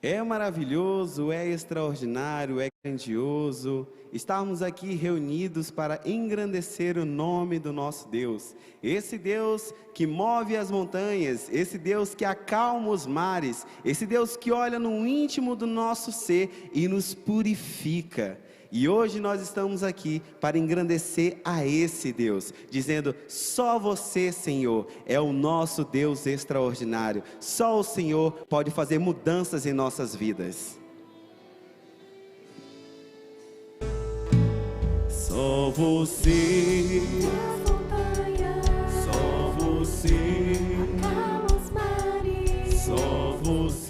É maravilhoso, é extraordinário, é grandioso estarmos aqui reunidos para engrandecer o nome do nosso Deus. Esse Deus que move as montanhas, esse Deus que acalma os mares, esse Deus que olha no íntimo do nosso ser e nos purifica. E hoje nós estamos aqui para engrandecer a esse Deus, dizendo: só você, Senhor, é o nosso Deus extraordinário. Só o Senhor pode fazer mudanças em nossas vidas. Só você, só você, só você.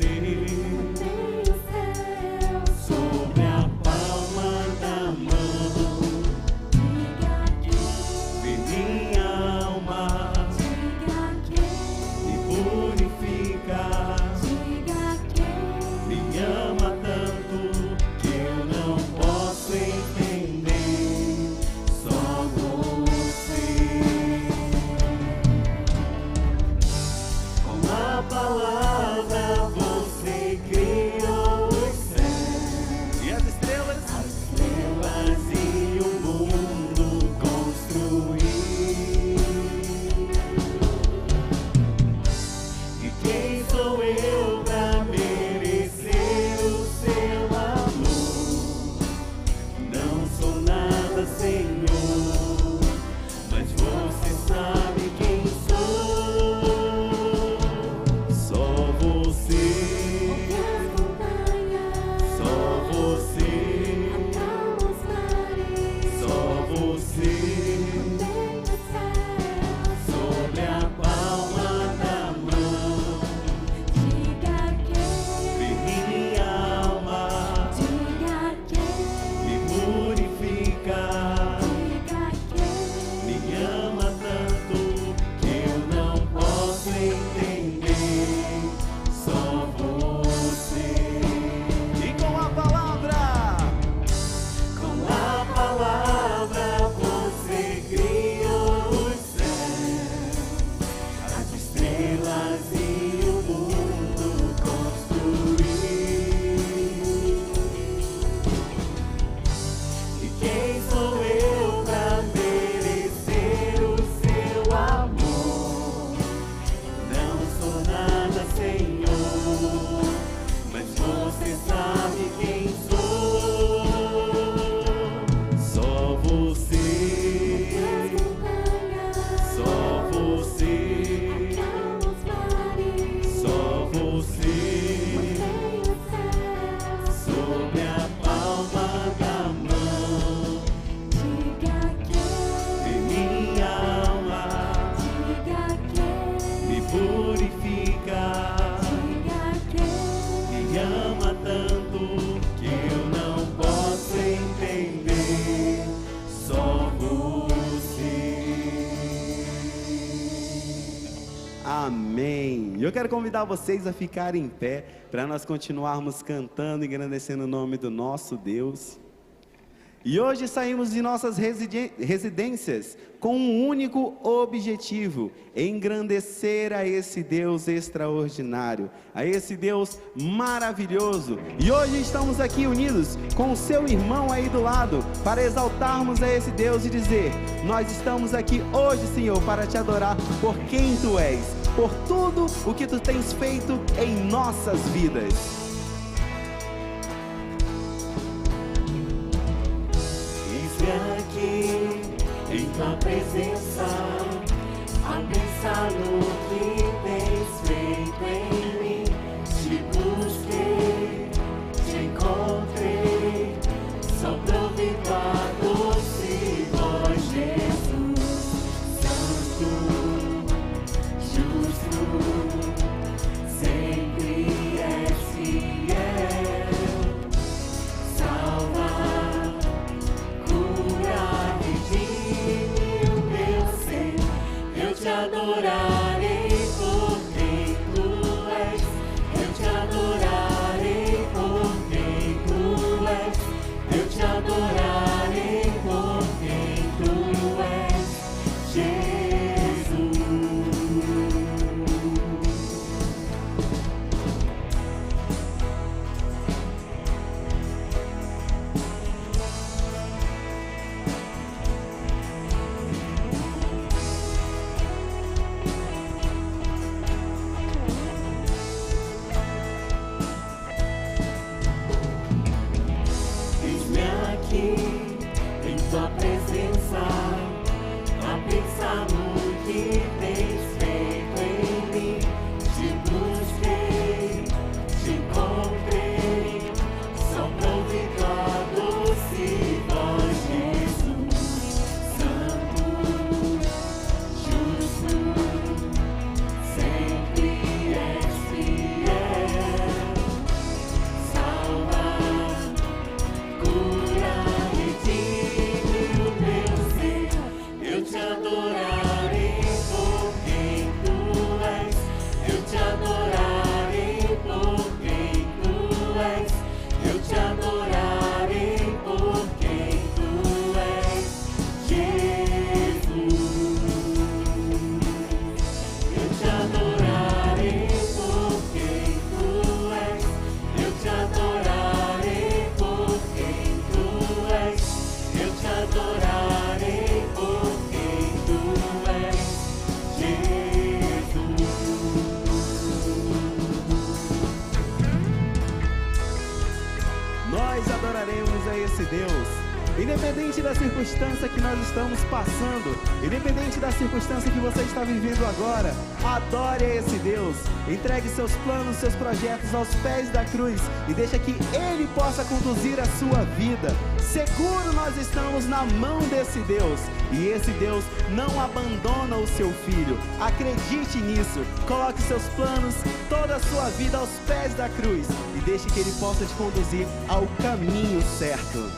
Amém. Eu quero convidar vocês a ficarem em pé para nós continuarmos cantando e engrandecendo o nome do nosso Deus. E hoje saímos de nossas residências com um único objetivo: engrandecer a esse Deus extraordinário, a esse Deus maravilhoso. E hoje estamos aqui unidos com o seu irmão aí do lado para exaltarmos a esse Deus e dizer: nós estamos aqui hoje, Senhor, para te adorar por quem tu és, por tudo o que tu tens feito em nossas vidas. Aqui em tua presença, a pensar no que tens feito em mim. Te busquei, te encontrei, só pra ouvir tua doce voz, Jesus. Santo, justo, sempre és fiel. Salva, redime o meu tua presença, a pensar no que tens feito em mim. Te busquei, te encontrei, só pra ouvir tua doce voz, Jesus. Santo, justo, sempre és fiel. Salva, cura, redime o meu ser. Eu te adorarei por quem tu és. Eu te adorarei por quem tu és. Eu te adorarei por quem tu és, Jesus. Eu te adorarei por quem tu és. Eu te adorarei por quem tu és. Eu te adorarei por quem tu és, Jesus. Nós adoraremos a esse Deus, independente da circunstância que nós estamos passando, independente da circunstância que você está vivendo agora. Adore a esse Deus, entregue seus planos, seus projetos aos pés da cruz e deixa que Ele possa conduzir a sua vida. Seguro nós estamos na mão desse Deus, e esse Deus não abandona o seu filho. Acredite nisso, coloque seus planos, toda a sua vida aos pés da cruz e deixe que Ele possa te conduzir ao caminho certo.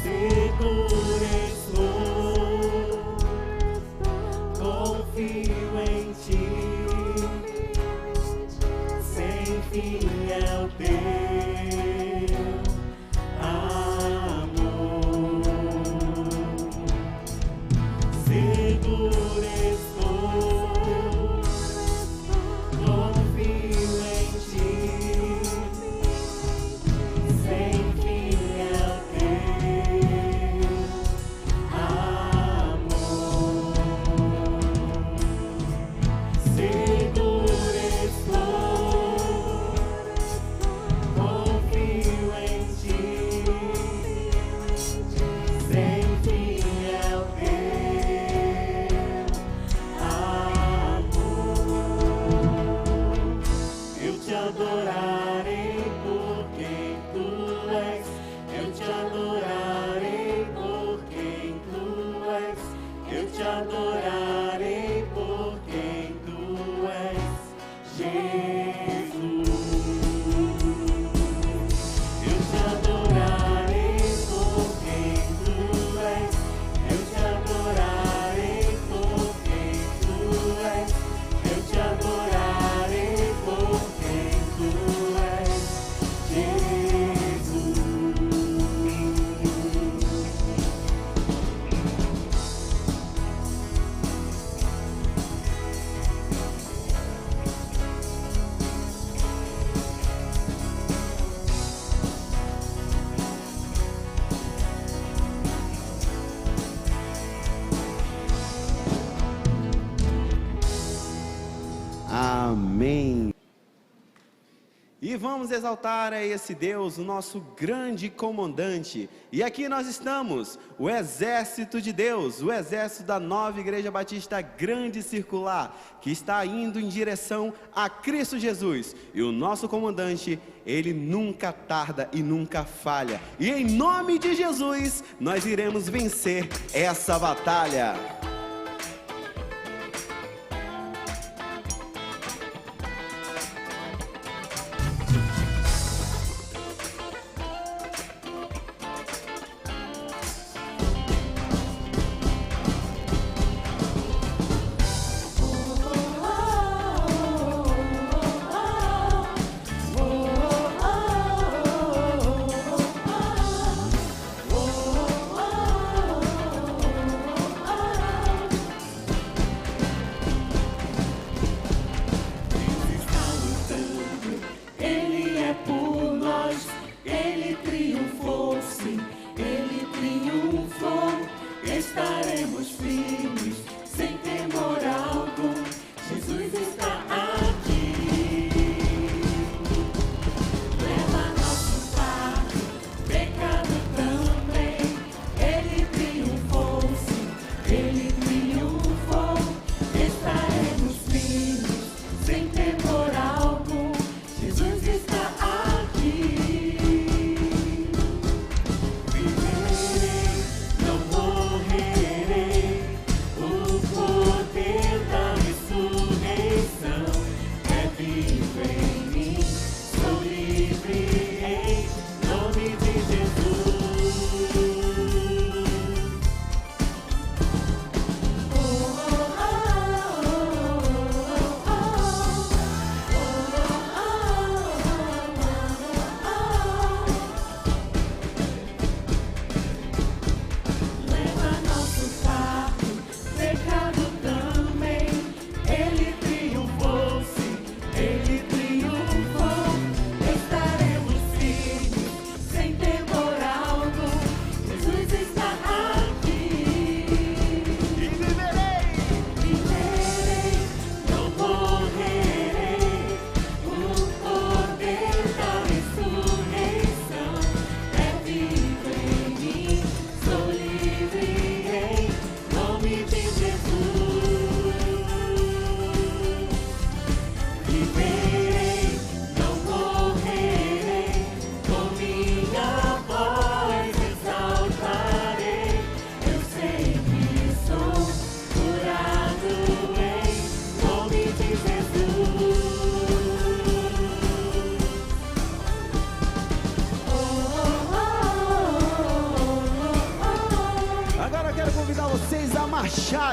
Seguro estou, confio em ti, sem fim é o teu amor. Seguro estou, confio em ti, sem fim é o teu amor. Seguro estou, confio em ti, sem fim é o teu amor. Eu te adorarei por quem tu és. Eu te adorarei por quem tu és. Eu te adorarei por quem tu és, Jesus. Eu te adorarei por quem tu és. Eu te adorarei por quem tu és. Eu te adorarei por quem tu és, Jesus. Amém. E vamos exaltar a esse Deus, o nosso grande comandante. E aqui nós estamos, o exército de Deus, o exército da Nova Igreja Batista Grande Circular, que está indo em direção a Cristo Jesus. E o nosso comandante, ele nunca tarda e nunca falha. E em nome de Jesus, nós iremos vencer essa batalha.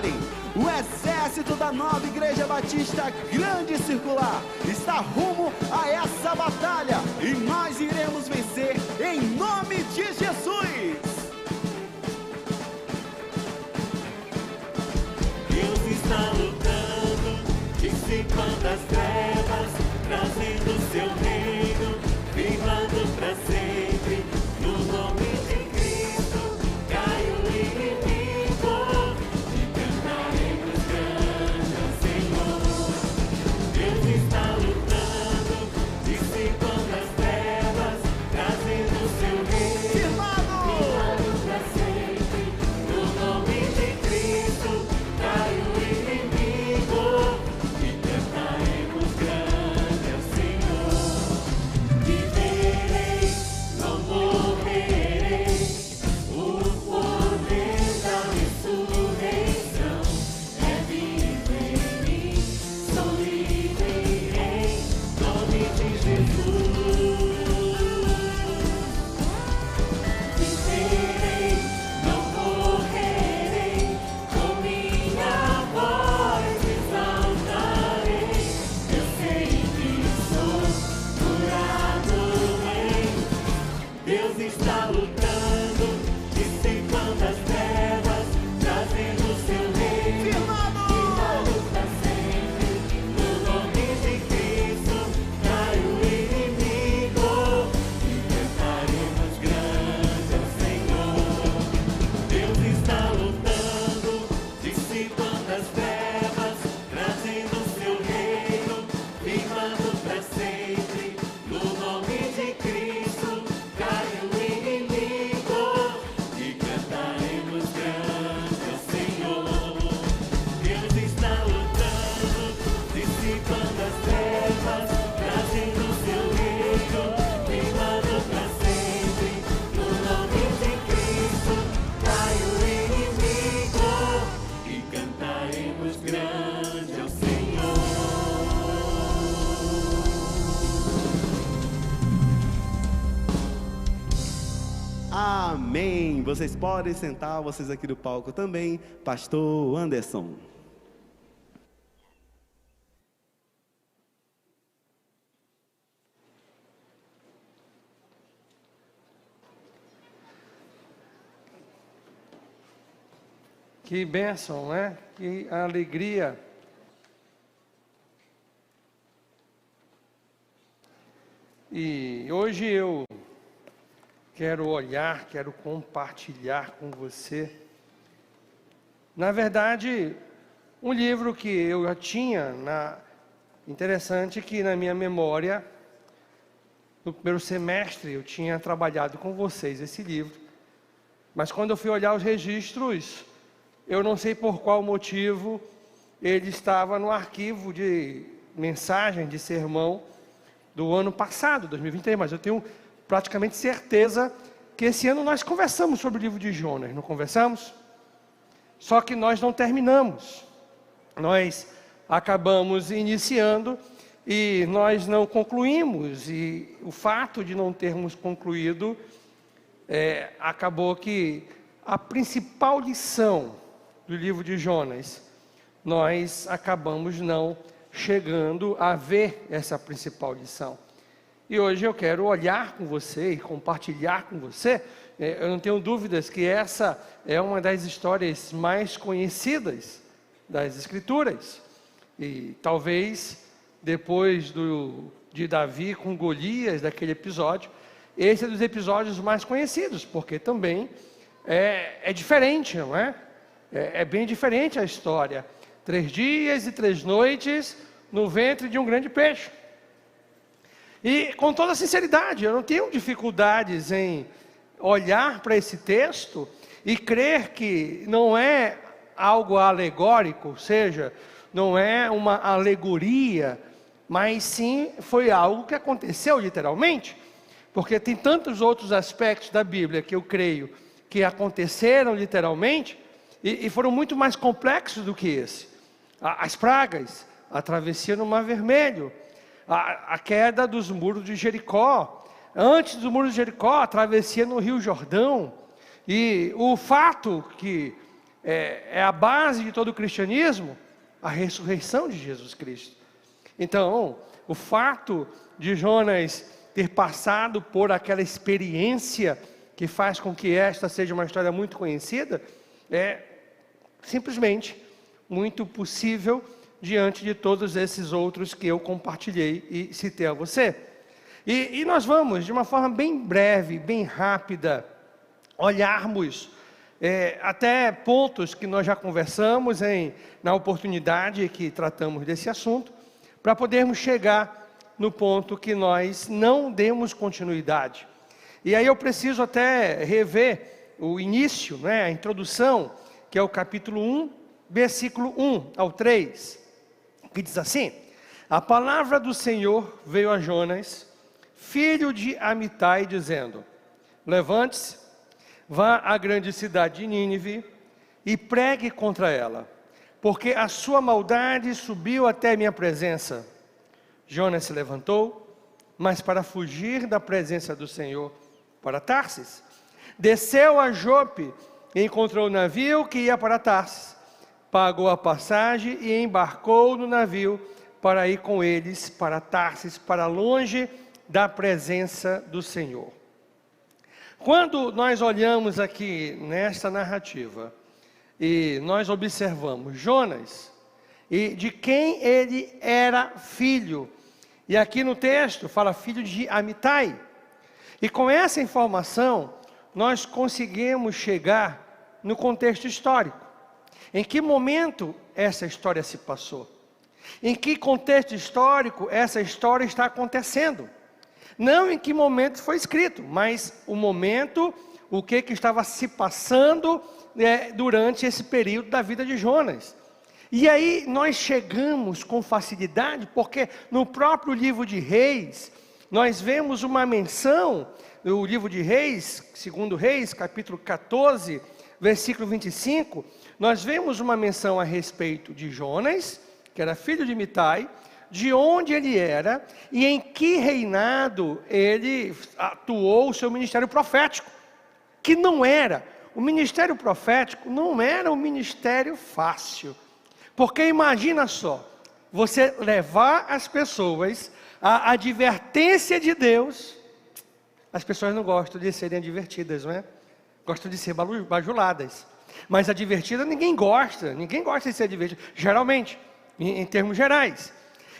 preparem. O exército da Nova Igreja Batista Grande Circular está rumo a essa batalha e nós iremos vencer em nome de Jesus. Deus está lutando, dissipando as trevas, trazendo seu reino, firmando para sempre. No nome de Cristo, cai o inimigo e cantaremos grande ao Senhor. Deus está lutando, dissipando as trevas, trazendo seu reino, firmado para sempre. No nome de Cristo, cai o inimigo e cantaremos grande ao Senhor. Viverei, não morrerei, o poder da ressurreição é vivo em mim. Sou livre em nome de Jesus. Viverei, não morrerei, com minha voz exaltarei. Eu sei que sou curado em. Deus está lutando, dissipando as trevas, trazendo seu reino, firmado para sempre. No nome de Cristo, cai o inimigo e cantaremos grande ao Senhor. Deus está lutando, dissipando as trevas, trazendo seu reino, firmado para sempre. No nome de Cristo, cai o inimigo e cantaremos grande ao Senhor. Deus está lutando, dissipando as trevas, trazendo seu reino, firmado para sempre. No nome de Cristo, cai o inimigo e cantaremos grande ao Senhor. Amém. Vocês podem sentar, vocês aqui do palco também. Pastor Anderson. Que bênção, né? Que alegria. E hoje eu quero olhar, quero compartilhar com você. Na verdade, um livro que eu já tinha, interessante que na minha memória, no primeiro semestre, eu tinha trabalhado com vocês esse livro. Mas quando eu fui olhar os registros, eu não sei por qual motivo, ele estava no arquivo de mensagem, de sermão, do ano passado, 2023, mas eu tenho praticamente certeza que esse ano nós conversamos sobre o livro de Jonas, não conversamos? Só que nós não terminamos, nós acabamos iniciando e nós não concluímos, e o fato de não termos concluído, acabou que a principal lição do livro de Jonas, nós acabamos não chegando a ver essa principal lição. E hoje eu quero olhar com você e compartilhar com você. Eu não tenho dúvidas que essa é uma das histórias mais conhecidas das Escrituras. E talvez depois de Davi com Golias, daquele episódio, esse é dos episódios mais conhecidos, porque também é diferente, não é? É bem diferente a história. 3 dias e 3 noites no ventre de um grande peixe. E com toda sinceridade, eu não tenho dificuldades em olhar para esse texto e crer que não é algo alegórico, ou seja, não é uma alegoria, mas sim foi algo que aconteceu literalmente, porque tem tantos outros aspectos da Bíblia que eu creio que aconteceram literalmente e foram muito mais complexos do que esse. As pragas, a travessia no Mar Vermelho, a queda dos muros de Jericó, antes dos muros de Jericó, a travessia no Rio Jordão, e o fato que é a base de todo o cristianismo, a ressurreição de Jesus Cristo. Então, o fato de Jonas ter passado por aquela experiência que faz com que esta seja uma história muito conhecida, é simplesmente muito possível diante de todos esses outros que eu compartilhei e citei a você. E nós vamos, de uma forma bem breve, bem rápida, olharmos até pontos que nós já conversamos na oportunidade que tratamos desse assunto, para podermos chegar no ponto que nós não demos continuidade. E aí eu preciso até rever o início, a introdução, que é o capítulo 1, versículo 1 ao 3, que diz assim: a palavra do Senhor veio a Jonas, filho de Amitai, dizendo: levante-se, vá à grande cidade de Nínive e pregue contra ela, porque a sua maldade subiu até minha presença. Jonas se levantou, mas para fugir da presença do Senhor, para Tarsis. Desceu a Jope e encontrou o navio que ia para Tarsis. Pagou a passagem e embarcou no navio para ir com eles para Tarsis, para longe da presença do Senhor. Quando nós olhamos aqui nesta narrativa e nós observamos Jonas e de quem ele era filho, e aqui no texto fala filho de Amitai, e com essa informação nós conseguimos chegar no contexto histórico. Em que momento essa história se passou? Em que contexto histórico essa história está acontecendo? Não em que momento foi escrito, mas o momento, o que estava se passando durante esse período da vida de Jonas. E aí nós chegamos com facilidade, porque no próprio livro de Reis, nós vemos uma menção, no livro de Reis, segundo Reis, capítulo 14, versículo 25, nós vemos uma menção a respeito de Jonas, que era filho de Amitai, de onde ele era e em que reinado ele atuou o seu ministério profético, que não era, o ministério profético não era um ministério fácil, porque imagina só, você levar as pessoas à advertência de Deus. As pessoas não gostam de serem advertidas, não é? Gostam de ser bajuladas, mas advertida ninguém gosta de ser advertido, geralmente, em termos gerais.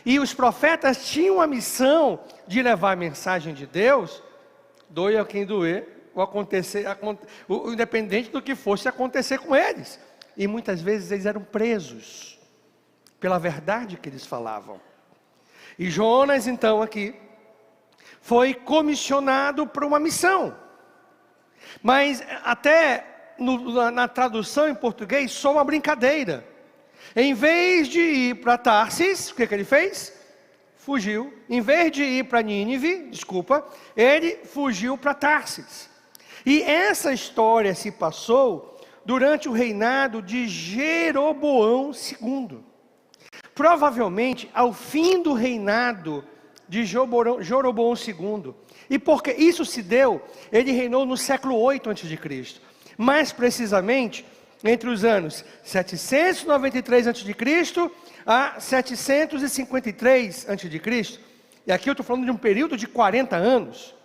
E os profetas tinham a missão de levar a mensagem de Deus, doia quem doer, independente do que fosse acontecer com eles. E muitas vezes eles eram presos pela verdade que eles falavam. E Jonas, então, aqui, foi comissionado para uma missão. Mas até na tradução em português, só uma brincadeira. Em vez de ir para Tarsis, o que ele fez? Fugiu. Em vez de ir para Nínive, ele fugiu para Tarsis. E essa história se passou durante o reinado de Jeroboão II. Provavelmente ao fim do reinado de Jeroboão II. E porque isso se deu, ele reinou no século 8 a.C. Mais precisamente, entre os anos 793 a.C. a 753 a.C. E aqui eu estou falando de um período de 40 anos.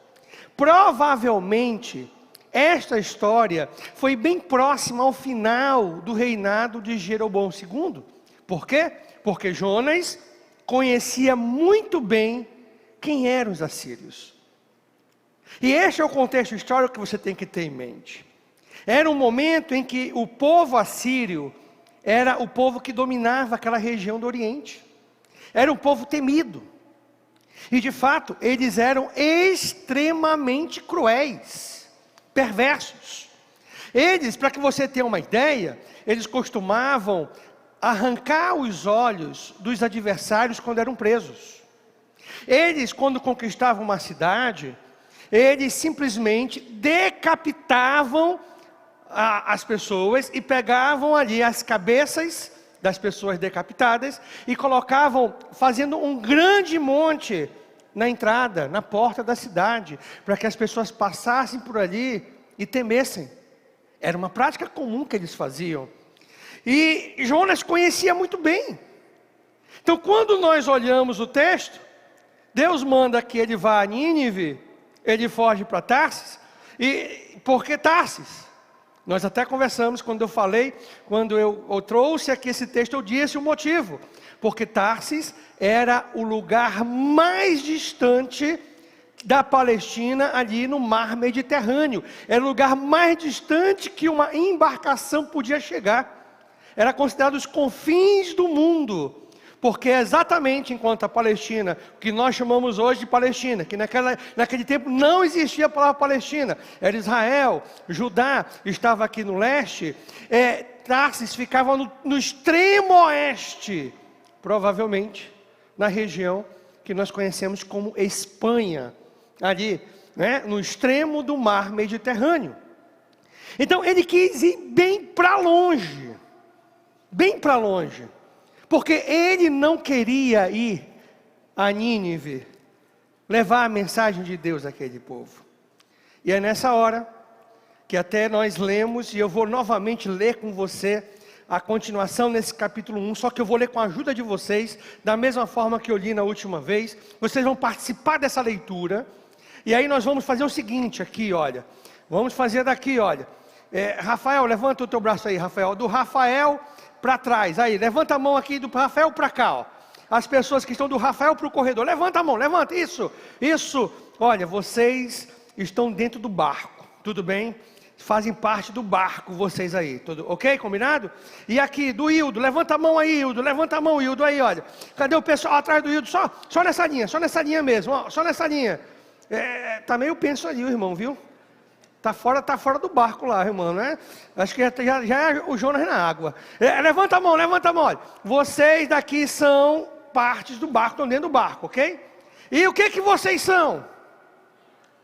Provavelmente, esta história foi bem próxima ao final do reinado de Jeroboão II. Por quê? Porque Jonas conhecia muito bem quem eram os assírios. E este é o contexto histórico que você tem que ter em mente. Era um momento em que o povo assírio era o povo que dominava aquela região do Oriente. Era um povo temido. E de fato, eles eram extremamente cruéis, perversos. Eles, para que você tenha uma ideia, eles costumavam arrancar os olhos dos adversários quando eram presos. Eles, quando conquistavam uma cidade, eles simplesmente decapitavam as pessoas e pegavam ali as cabeças das pessoas decapitadas e colocavam, fazendo um grande monte na entrada, na porta da cidade, para que as pessoas passassem por ali e temessem. Era uma prática comum que eles faziam. E Jonas conhecia muito bem. Então, quando nós olhamos o texto, Deus manda que ele vá a Nínive, ele foge para Tarsis. E por que Tarsis? Nós até conversamos quando eu trouxe aqui esse texto, eu disse o motivo. Porque Tarsis era o lugar mais distante da Palestina, ali no mar Mediterrâneo. Era o lugar mais distante que uma embarcação podia chegar. Era considerado os confins do mundo. Porque é exatamente enquanto a Palestina, que nós chamamos hoje de Palestina, que naquele tempo não existia a palavra Palestina, era Israel, Judá estava aqui no leste, Tarsis ficava no extremo oeste, provavelmente na região que nós conhecemos como Espanha, ali, né, no extremo do mar Mediterrâneo. Então ele quis ir bem para longe, porque ele não queria ir a Nínive, levar a mensagem de Deus àquele povo. E é nessa hora que até nós lemos, e eu vou novamente ler com você a continuação nesse capítulo 1, só que eu vou ler com a ajuda de vocês, da mesma forma que eu li na última vez. Vocês vão participar dessa leitura, e aí nós vamos fazer o seguinte aqui, olha. Vamos fazer daqui, olha. Rafael, levanta o teu braço aí, Rafael. Do Rafael para trás, aí, levanta a mão aqui do Rafael para cá, ó. As pessoas que estão do Rafael para o corredor, levanta a mão, levanta, isso, olha, vocês estão dentro do barco, tudo bem? Fazem parte do barco, vocês aí, tudo ok? Combinado? E aqui, do Hildo, levanta a mão aí, Hildo, levanta a mão, Hildo, aí, olha. Cadê o pessoal atrás do Hildo? Só nessa linha mesmo, ó, só nessa linha. Tá meio penso ali, o irmão, viu? Tá fora do barco lá, irmão, né? Acho que já é o Jonas na água. Levanta a mão, olha. Vocês daqui são partes do barco, estão dentro do barco, ok? E o que vocês são?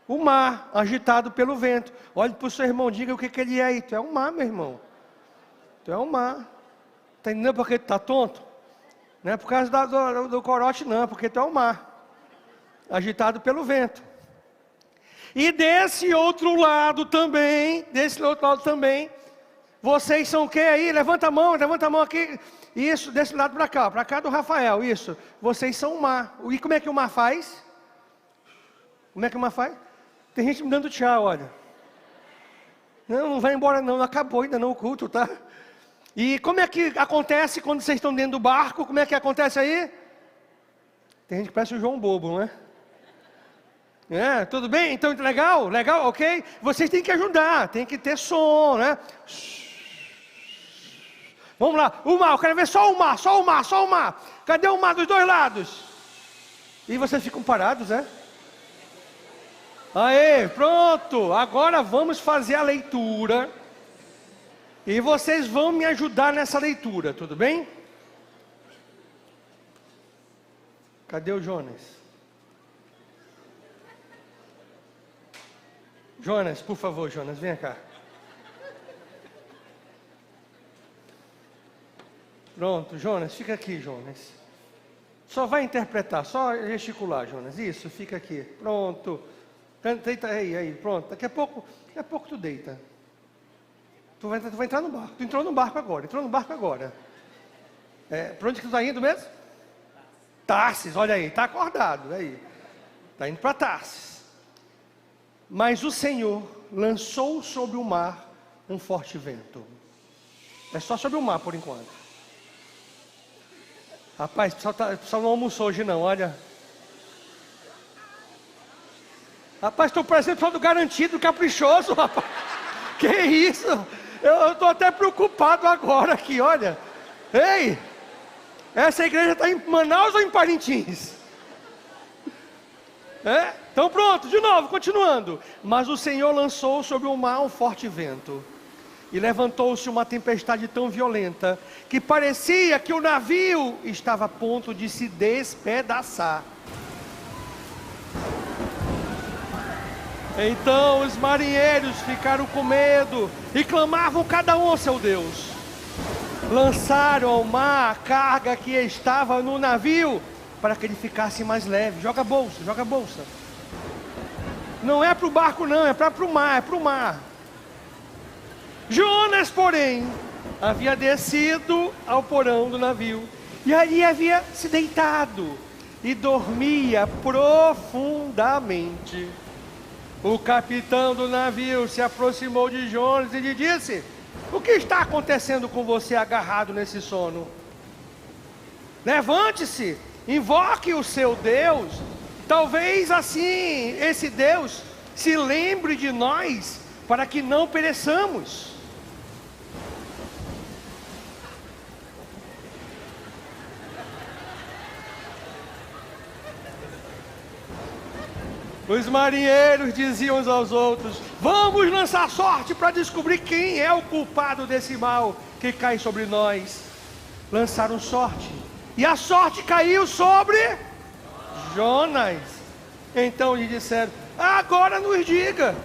O mar, agitado pelo vento. Olhe para o seu irmão, diga o que ele é aí. Tu é um mar, meu irmão. Tu é um mar. Tá entendendo porque tu tá tonto? Não é por causa do corote, não, porque tu é um mar. Agitado pelo vento. E desse outro lado também, vocês são o que aí? Levanta a mão aqui. Isso, desse lado para cá do Rafael, isso. Vocês são o mar. E como é que o mar faz? Tem gente me dando tchau, olha. Não vai embora não acabou ainda não o culto, tá? E como é que acontece quando vocês estão dentro do barco? Como é que acontece aí? Tem gente que parece o João Bobo, não é? Tudo bem? Então, legal, ok? Vocês têm que ajudar, tem que ter som, né? Vamos lá, o mar, eu quero ver só o mar. Cadê o mar dos dois lados? E vocês ficam parados, Aê, pronto, agora vamos fazer a leitura. E vocês vão me ajudar nessa leitura, tudo bem? Cadê o Jonas? Jonas, por favor, Jonas, venha cá. Pronto, Jonas, fica aqui, Jonas. Só vai interpretar, só gesticular, Jonas. Isso, fica aqui. Pronto. Deita aí, pronto. Daqui a pouco tu deita. Tu vai entrar no barco. Tu entrou no barco agora. Para onde que tu está indo mesmo? Tarsis, olha aí, está acordado. Aí. Está indo para Tarsis. Mas o Senhor lançou sobre o mar um forte vento. É só sobre o mar por enquanto. Rapaz, o pessoal não almoçou hoje não, olha. Rapaz, estou parecendo o pessoal do garantido, caprichoso, rapaz. Que isso? Eu estou até preocupado agora aqui, olha. Ei, essa igreja está em Manaus ou em Parintins? Então pronto, de novo, continuando. Mas o Senhor lançou sobre o mar um forte vento, e levantou-se uma tempestade tão violenta, que parecia que o navio estava a ponto de se despedaçar. Então os marinheiros ficaram com medo, e clamavam cada um ao seu Deus. Lançaram ao mar a carga que estava no navio, para que ele ficasse mais leve. Joga a bolsa. Não é para o barco não, é para o mar, Jonas, porém, havia descido ao porão do navio e ali havia se deitado e dormia profundamente. O capitão do navio se aproximou de Jonas e lhe disse: o que está acontecendo com você agarrado nesse sono? Levante-se, invoque o seu Deus, talvez assim esse Deus se lembre de nós para que não pereçamos. Os marinheiros diziam uns aos outros: vamos lançar sorte para descobrir quem é o culpado desse mal que cai sobre nós. Lançaram sorte, e a sorte caiu sobre Jonas. Então lhe disseram: agora nos diga,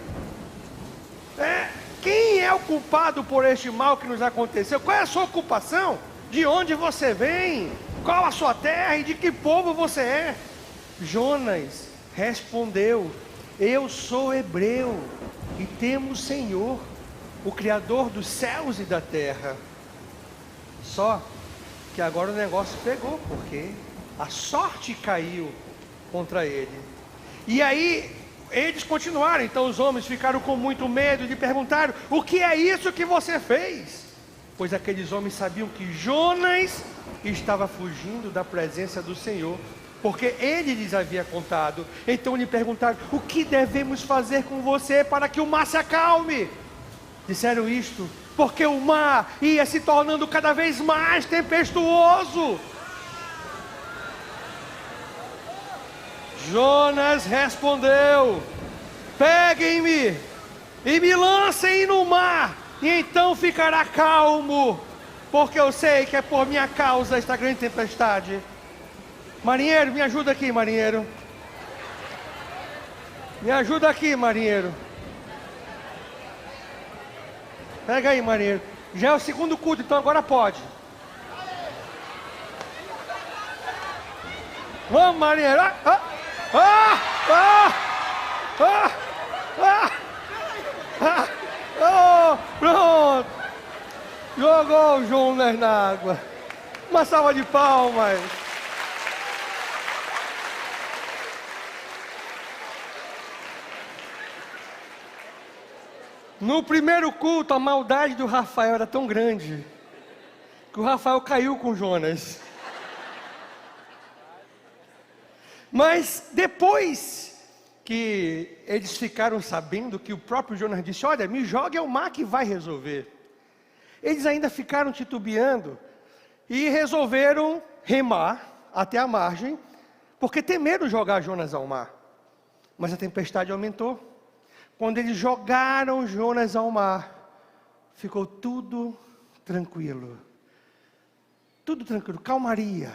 quem é o culpado por este mal que nos aconteceu? Qual é a sua ocupação? De onde você vem? Qual a sua terra e de que povo você é? Jonas respondeu: eu sou hebreu e temo o Senhor, o Criador dos céus e da terra. Só que agora o negócio pegou, porque a sorte caiu contra ele. E aí eles continuaram. Então os homens ficaram com muito medo e lhe perguntaram: o que é isso que você fez? Pois aqueles homens sabiam que Jonas estava fugindo da presença do Senhor, porque ele lhes havia contado. Então lhe perguntaram: o que devemos fazer com você para que o mar se acalme? Disseram isto porque o mar ia se tornando cada vez mais tempestuoso. Jonas respondeu: peguem-me e me lancem no mar, e então ficará calmo, porque eu sei que é por minha causa esta grande tempestade. Marinheiro, me ajuda aqui, marinheiro. Me ajuda aqui, marinheiro. Pega aí, marinheiro. Já é o segundo culto, então agora pode. Vamos, marinheiro. Pronto. Jogou o Jonas na água. Uma salva de palmas. No primeiro culto, a maldade do Rafael era tão grande que o Rafael caiu com Jonas. Mas depois que eles ficaram sabendo que o próprio Jonas disse: olha, me jogue ao mar que vai resolver, eles ainda ficaram titubeando e resolveram remar até a margem, porque temeram jogar Jonas ao mar. Mas a tempestade aumentou. Quando eles jogaram Jonas ao mar, ficou tudo tranquilo. Tudo tranquilo, calmaria.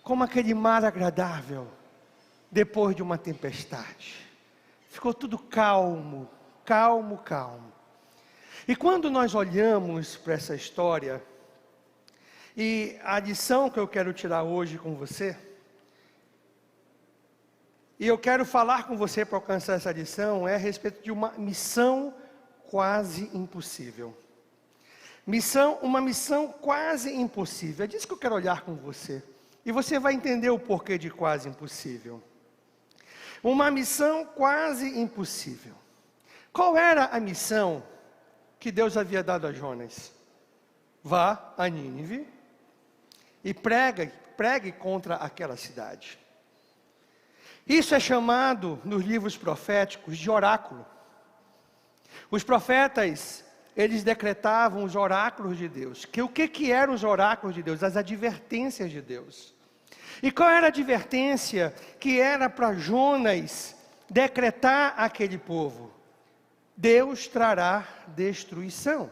Como aquele mar agradável, depois de uma tempestade. Ficou tudo calmo, calmo, calmo. E quando nós olhamos para essa história, e a lição que eu quero tirar hoje com você, e eu quero falar com você para alcançar essa lição, é a respeito de uma missão quase impossível. Uma missão quase impossível. É disso que eu quero olhar com você. E você vai entender o porquê de quase impossível. Uma missão quase impossível. Qual era a missão que Deus havia dado a Jonas? Vá a Nínive e pregue contra aquela cidade. Isso é chamado, nos livros proféticos, de oráculo. Os profetas, eles decretavam os oráculos de Deus. O que eram os oráculos de Deus? As advertências de Deus. E qual era a advertência que era para Jonas decretar àquele povo? Deus trará destruição.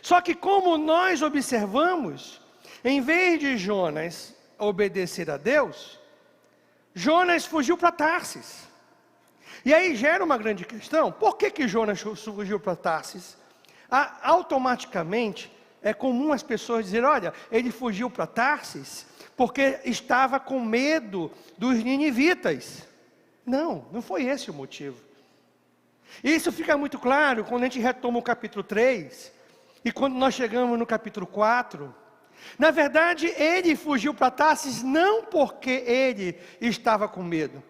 Só que como nós observamos, em vez de Jonas obedecer a Deus, Jonas fugiu para Tarsis. E aí gera uma grande questão: por que Jonas fugiu para Tarsis? Automaticamente é comum as pessoas dizerem: olha, ele fugiu para Tarsis porque estava com medo dos ninivitas. Não, não foi esse o motivo. Isso fica muito claro quando a gente retoma o capítulo 3, E quando nós chegamos no capítulo 4, na verdade ele fugiu para Tarsis não porque ele estava com medo,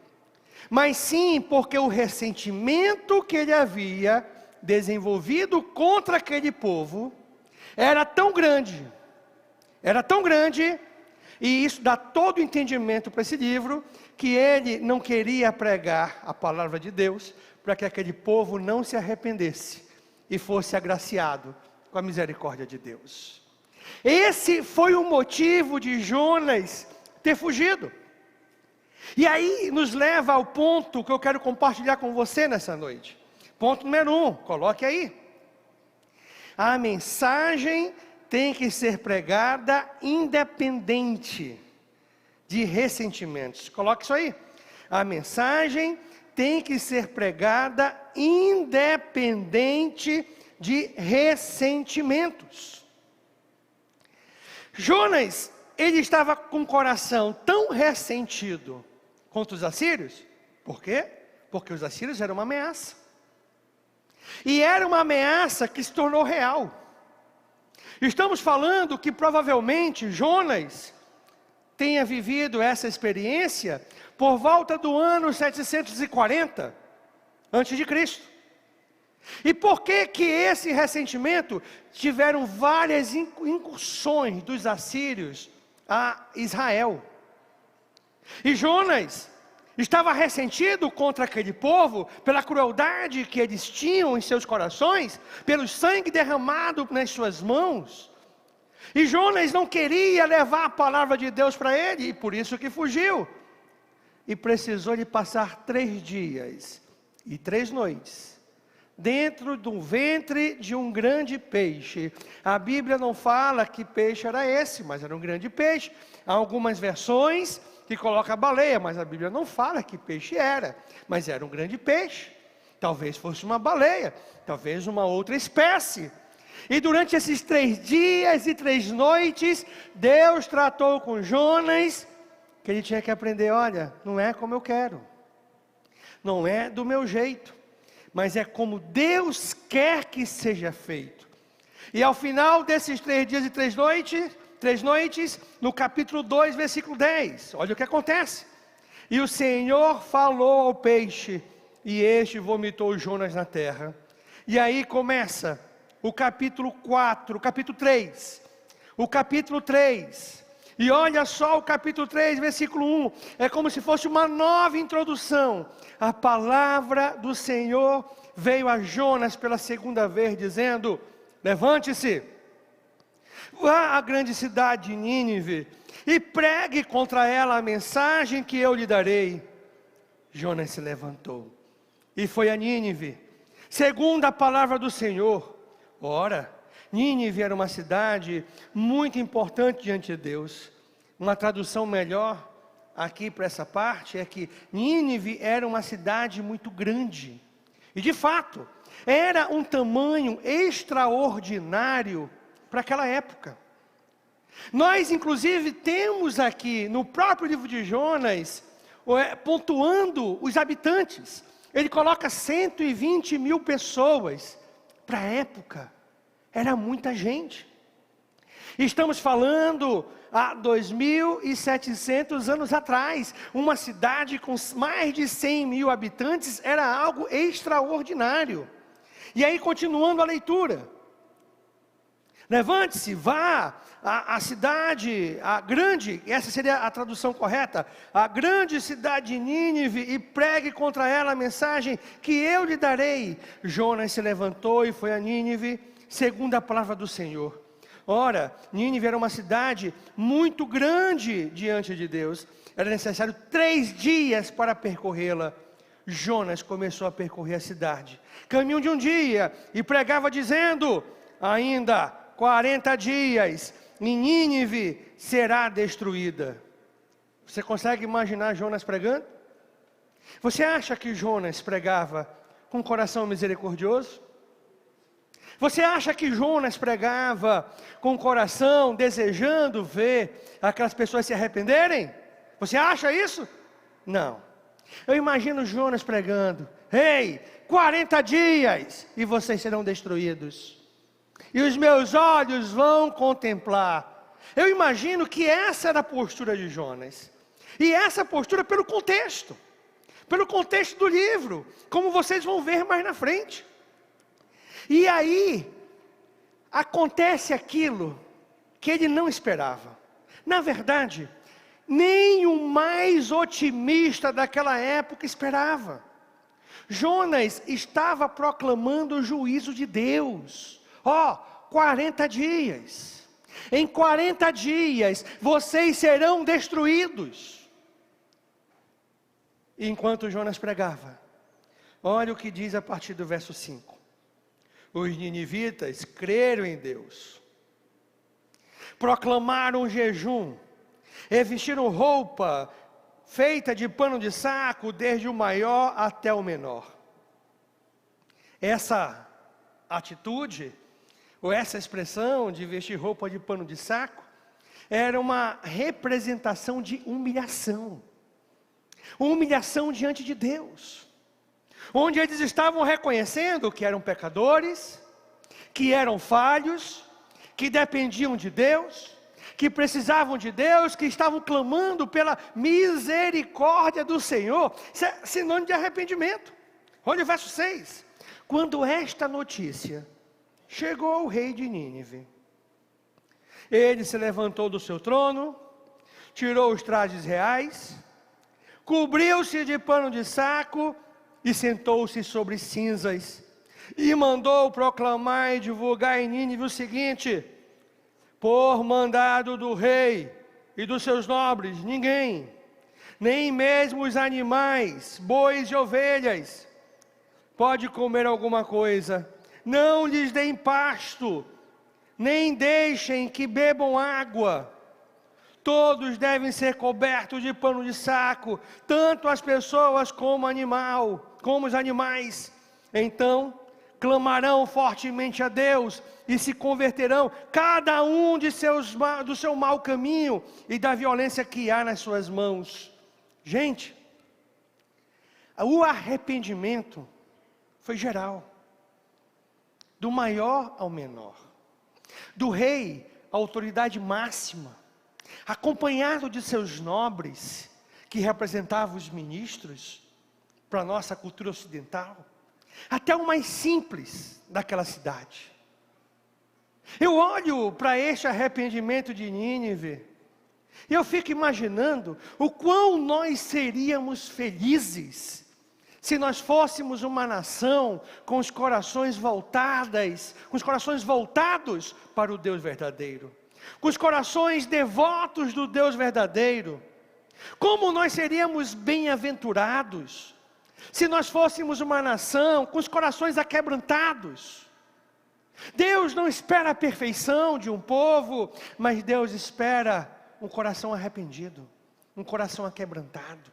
mas sim porque o ressentimento que ele havia desenvolvido contra aquele povo era tão grande, e isso dá todo o entendimento para esse livro, que ele não queria pregar a palavra de Deus, para que aquele povo não se arrependesse, e fosse agraciado com a misericórdia de Deus. Esse foi o motivo de Jonas ter fugido. E aí nos leva ao ponto que eu quero compartilhar com você nessa noite. Ponto número 1, coloque aí. A mensagem tem que ser pregada independente de ressentimentos. Coloque isso aí. A mensagem tem que ser pregada independente de ressentimentos. Jonas, ele estava com o coração tão ressentido contra os assírios. Por quê? Porque os assírios eram uma ameaça. E era uma ameaça que se tornou real. Estamos falando que provavelmente Jonas tenha vivido essa experiência por volta do ano 740 antes de Cristo. E por que que esse ressentimento tiveram várias incursões dos assírios a Israel? E Jonas estava ressentido contra aquele povo pela crueldade que eles tinham em seus corações, pelo sangue derramado nas suas mãos. E Jonas não queria levar a palavra de Deus para ele, e por isso que fugiu. E precisou de passar 3 dias e 3 noites dentro do ventre de um grande peixe. A Bíblia não fala que peixe era esse, mas era um grande peixe. Há algumas versões que colocam a baleia, mas a Bíblia não fala que peixe era, mas era um grande peixe. Talvez fosse uma baleia, talvez uma outra espécie. E durante esses 3 dias e 3 noites, Deus tratou com Jonas, que ele tinha que aprender: olha, não é como eu quero, não é do meu jeito, mas é como Deus quer que seja feito. E ao final desses 3 dias e 3 noites, no capítulo 2, versículo 10, olha o que acontece. E o Senhor falou ao peixe, e este vomitou Jonas na terra. E aí começa o capítulo 4, o capítulo 3, o capítulo 3, e olha só o capítulo 3, versículo 1, é como se fosse uma nova introdução. A palavra do Senhor veio a Jonas pela 2ª vez, dizendo: levante-se, vá à grande cidade de Nínive, e pregue contra ela a mensagem que eu lhe darei. Jonas se levantou, e foi a Nínive, segundo a palavra do Senhor. Ora, Nínive era uma cidade muito importante diante de Deus. Uma tradução melhor aqui para essa parte é que Nínive era uma cidade muito grande. E de fato, era um tamanho extraordinário para aquela época. Nós inclusive temos aqui no próprio livro de Jonas, pontuando os habitantes. Ele coloca 120 mil pessoas. Para a época, era muita gente. Estamos falando há 2.700 anos atrás. Uma cidade com mais de 100 mil habitantes era algo extraordinário. E aí, continuando a leitura: levante-se, vá à cidade, a grande, essa seria a tradução correta, a grande cidade de Nínive, e pregue contra ela a mensagem que eu lhe darei. Jonas se levantou e foi a Nínive, segundo a palavra do Senhor. Ora, Nínive era uma cidade muito grande diante de Deus. Era necessário 3 dias para percorrê-la. Jonas começou a percorrer a cidade, caminho de um dia, e pregava dizendo: ainda 40 dias, e Nínive será destruída. Você consegue imaginar Jonas pregando? Você acha que Jonas pregava com um coração misericordioso? Você acha que Jonas pregava com o coração desejando ver aquelas pessoas se arrependerem? Você acha isso? Não. Eu imagino Jonas pregando: ei, 40 dias e vocês serão destruídos. e os meus olhos vão contemplar. Eu imagino que essa era a postura de Jonas. E essa postura pelo contexto do livro, como vocês vão ver mais na frente. E aí, acontece aquilo que ele não esperava. Na verdade, nem o mais otimista daquela época esperava. Jonas estava proclamando o juízo de Deus. 40 dias. Em 40 dias, vocês serão destruídos. E enquanto Jonas pregava, olha o que diz a partir do verso 5. Os ninivitas creram em Deus, proclamaram jejum, e vestiram roupa feita de pano de saco, desde o maior até o menor. Essa atitude, ou essa expressão de vestir roupa de pano de saco, era uma representação de humilhação. Humilhação diante de Deus. Onde eles estavam reconhecendo que eram pecadores, que eram falhos, que dependiam de Deus, que precisavam de Deus, que estavam clamando pela misericórdia do Senhor. Isso é sinônimo de arrependimento. Olha o verso 6. Quando esta notícia chegou ao rei de Nínive, ele se levantou do seu trono, tirou os trajes reais, cobriu-se de pano de saco e sentou-se sobre cinzas, e mandou proclamar e divulgar em Nínive o seguinte: por mandado do rei e dos seus nobres, ninguém, nem mesmo os animais, bois e ovelhas, pode comer alguma coisa. Não lhes deem pasto, nem deixem que bebam água. Todos devem ser cobertos de pano de saco, tanto as pessoas como os animais. Então clamarão fortemente a Deus e se converterão, cada um do seu mau caminho e da violência que há nas suas mãos. Gente, o arrependimento foi geral, do maior ao menor, do rei à autoridade máxima, acompanhado de seus nobres, que representavam os ministros, para a nossa cultura ocidental, até o mais simples daquela cidade. Eu olho para este arrependimento de Nínive, e eu fico imaginando o quão nós seríamos felizes, se nós fôssemos uma nação com os corações voltados para o Deus verdadeiro, com os corações devotos do Deus verdadeiro. Como nós seríamos bem-aventurados se nós fôssemos uma nação com os corações aquebrantados. Deus não espera a perfeição de um povo, mas Deus espera um coração arrependido, um coração aquebrantado.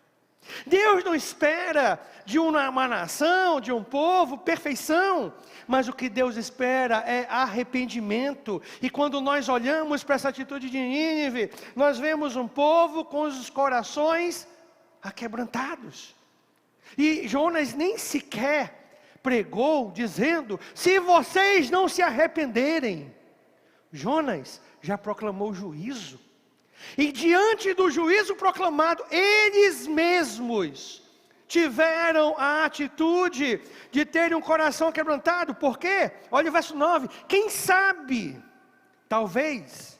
Deus não espera de uma nação, de um povo, perfeição, mas o que Deus espera é arrependimento. E quando nós olhamos para essa atitude de Nínive, nós vemos um povo com os corações aquebrantados. E Jonas nem sequer pregou dizendo: se vocês não se arrependerem. Jonas já proclamou juízo. E diante do juízo proclamado, eles mesmos tiveram a atitude de terem um coração quebrantado. Por quê? Olha o verso 9. Quem sabe, talvez,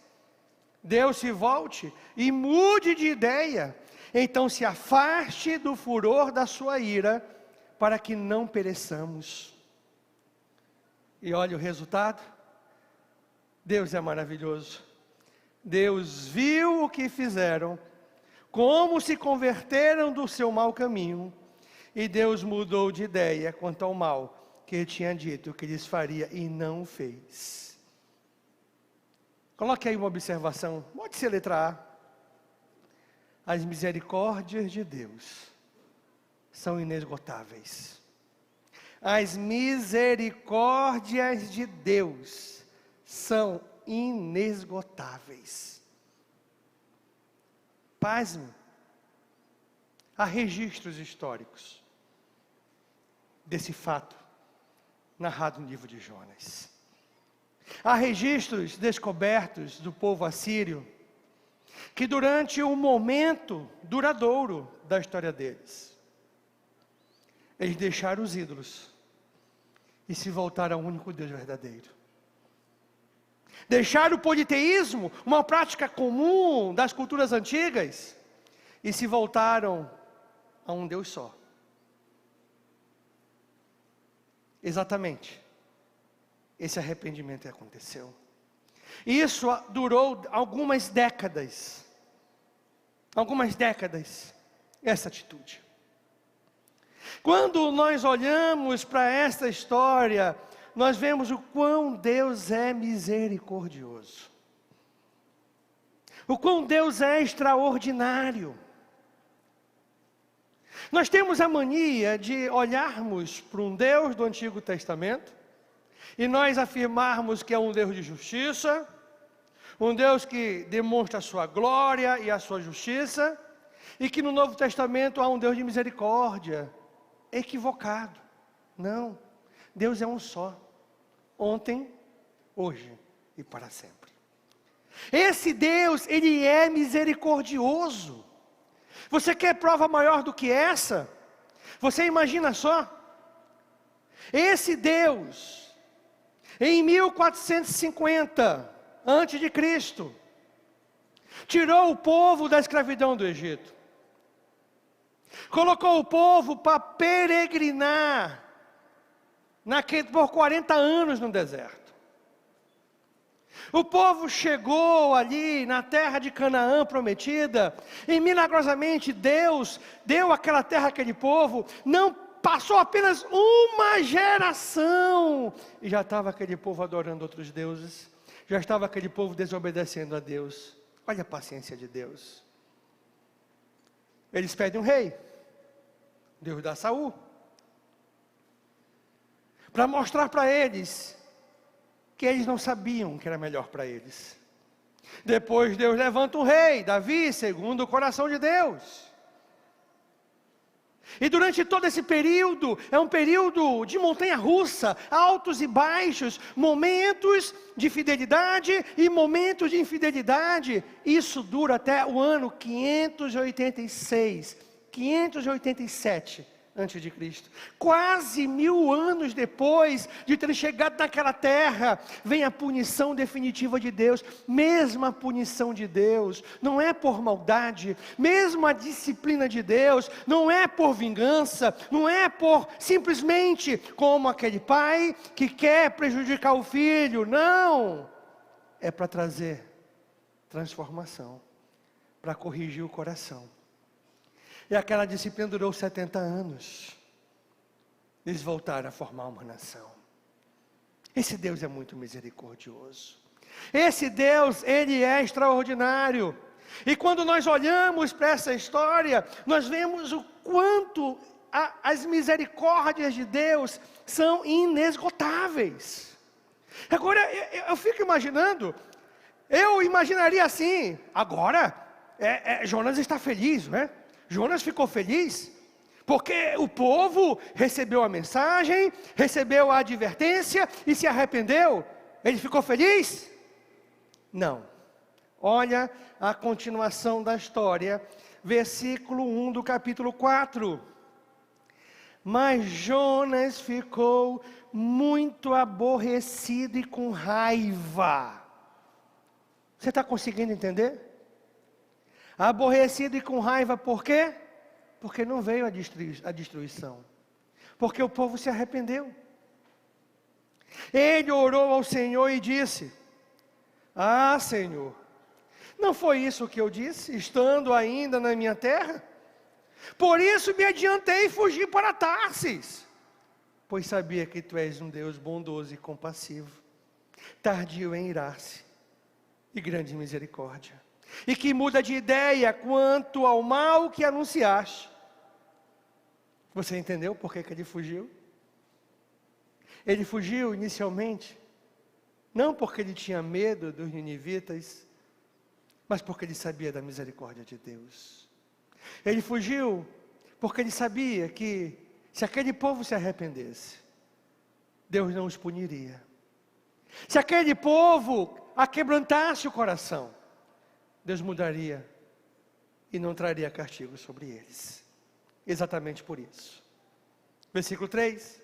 Deus se volte e mude de ideia. Então se afaste do furor da sua ira, para que não pereçamos. E olha o resultado. Deus é maravilhoso. Deus viu o que fizeram, como se converteram do seu mau caminho, e Deus mudou de ideia quanto ao mal que ele tinha dito que lhes faria, e não fez. Coloque aí uma observação, pode ser letra A. As misericórdias de Deus são inesgotáveis. As misericórdias de Deus são inesgotáveis. Pasme, há registros históricos desse fato narrado no livro de Jonas. Há registros descobertos do povo assírio, que durante um momento duradouro da história deles, eles deixaram os ídolos e se voltaram ao único Deus verdadeiro. Deixaram o politeísmo, uma prática comum das culturas antigas, e se voltaram a um Deus só. Exatamente. Esse arrependimento aconteceu. Isso durou algumas décadas. Essa atitude. Quando nós olhamos para esta história, nós vemos o quão Deus é misericordioso. O quão Deus é extraordinário. Nós temos a mania de olharmos para um Deus do Antigo Testamento e nós afirmarmos que é um Deus de justiça, um Deus que demonstra a sua glória e a sua justiça, e que no Novo Testamento há um Deus de misericórdia. Equivocado. Não. Deus é um só. Ontem, hoje e para sempre. Esse Deus, Ele é misericordioso. Você quer prova maior do que essa? Você imagina só? Esse Deus, em 1450 antes de Cristo, tirou o povo da escravidão do Egito. Colocou o povo para peregrinar por 40 anos no deserto. O povo chegou ali na terra de Canaã prometida, e milagrosamente Deus deu aquela terra àquele povo. Não passou apenas uma geração, e já estava aquele povo adorando outros deuses, já estava aquele povo desobedecendo a Deus. Olha a paciência de Deus. Eles pedem um rei, Deus dá Saul, para mostrar para eles que eles não sabiam o que era melhor para eles. Depois Deus levanta um rei, Davi, segundo o coração de Deus. E durante todo esse período, é um período de montanha-russa, altos e baixos, momentos de fidelidade e momentos de infidelidade. Isso dura até o ano 586, 587 antes de Cristo. Quase 1000 anos depois de ter chegado naquela terra, vem a punição definitiva de Deus. Mesmo a punição de Deus não é por maldade, mesmo a disciplina de Deus não é por vingança, não é por simplesmente como aquele pai que quer prejudicar o filho. Não, é para trazer transformação, para corrigir o coração. E aquela disciplina durou 70 anos. Eles voltaram a formar uma nação. Esse Deus é muito misericordioso. Esse Deus, Ele é extraordinário. E quando nós olhamos para essa história, nós vemos o quanto as misericórdias de Deus são inesgotáveis. Agora, eu fico imaginando, eu imaginaria assim, agora, Jonas está feliz, né? Jonas ficou feliz, porque o povo recebeu a mensagem, recebeu a advertência e se arrependeu. Ele ficou feliz? Não. Olha a continuação da história, versículo 1 do capítulo 4. Mas Jonas ficou muito aborrecido e com raiva. Você está conseguindo entender? Aborrecido e com raiva, por quê? Porque não veio a destruição. Porque o povo se arrependeu. Ele orou ao Senhor e disse: Ah, Senhor, não foi isso que eu disse, estando ainda na minha terra? Por isso me adiantei e fugi para Tarsis, pois sabia que Tu és um Deus bondoso e compassivo, tardio em irar-se e grande misericórdia, e que muda de ideia quanto ao mal que anunciaste. Você entendeu por que ele fugiu? Ele fugiu inicialmente, não porque ele tinha medo dos ninivitas, mas porque ele sabia da misericórdia de Deus. Ele fugiu porque ele sabia que se aquele povo se arrependesse, Deus não os puniria. Se aquele povo aquebrantasse o coração, Deus mudaria e não traria castigo sobre eles. Exatamente por isso. Versículo 3.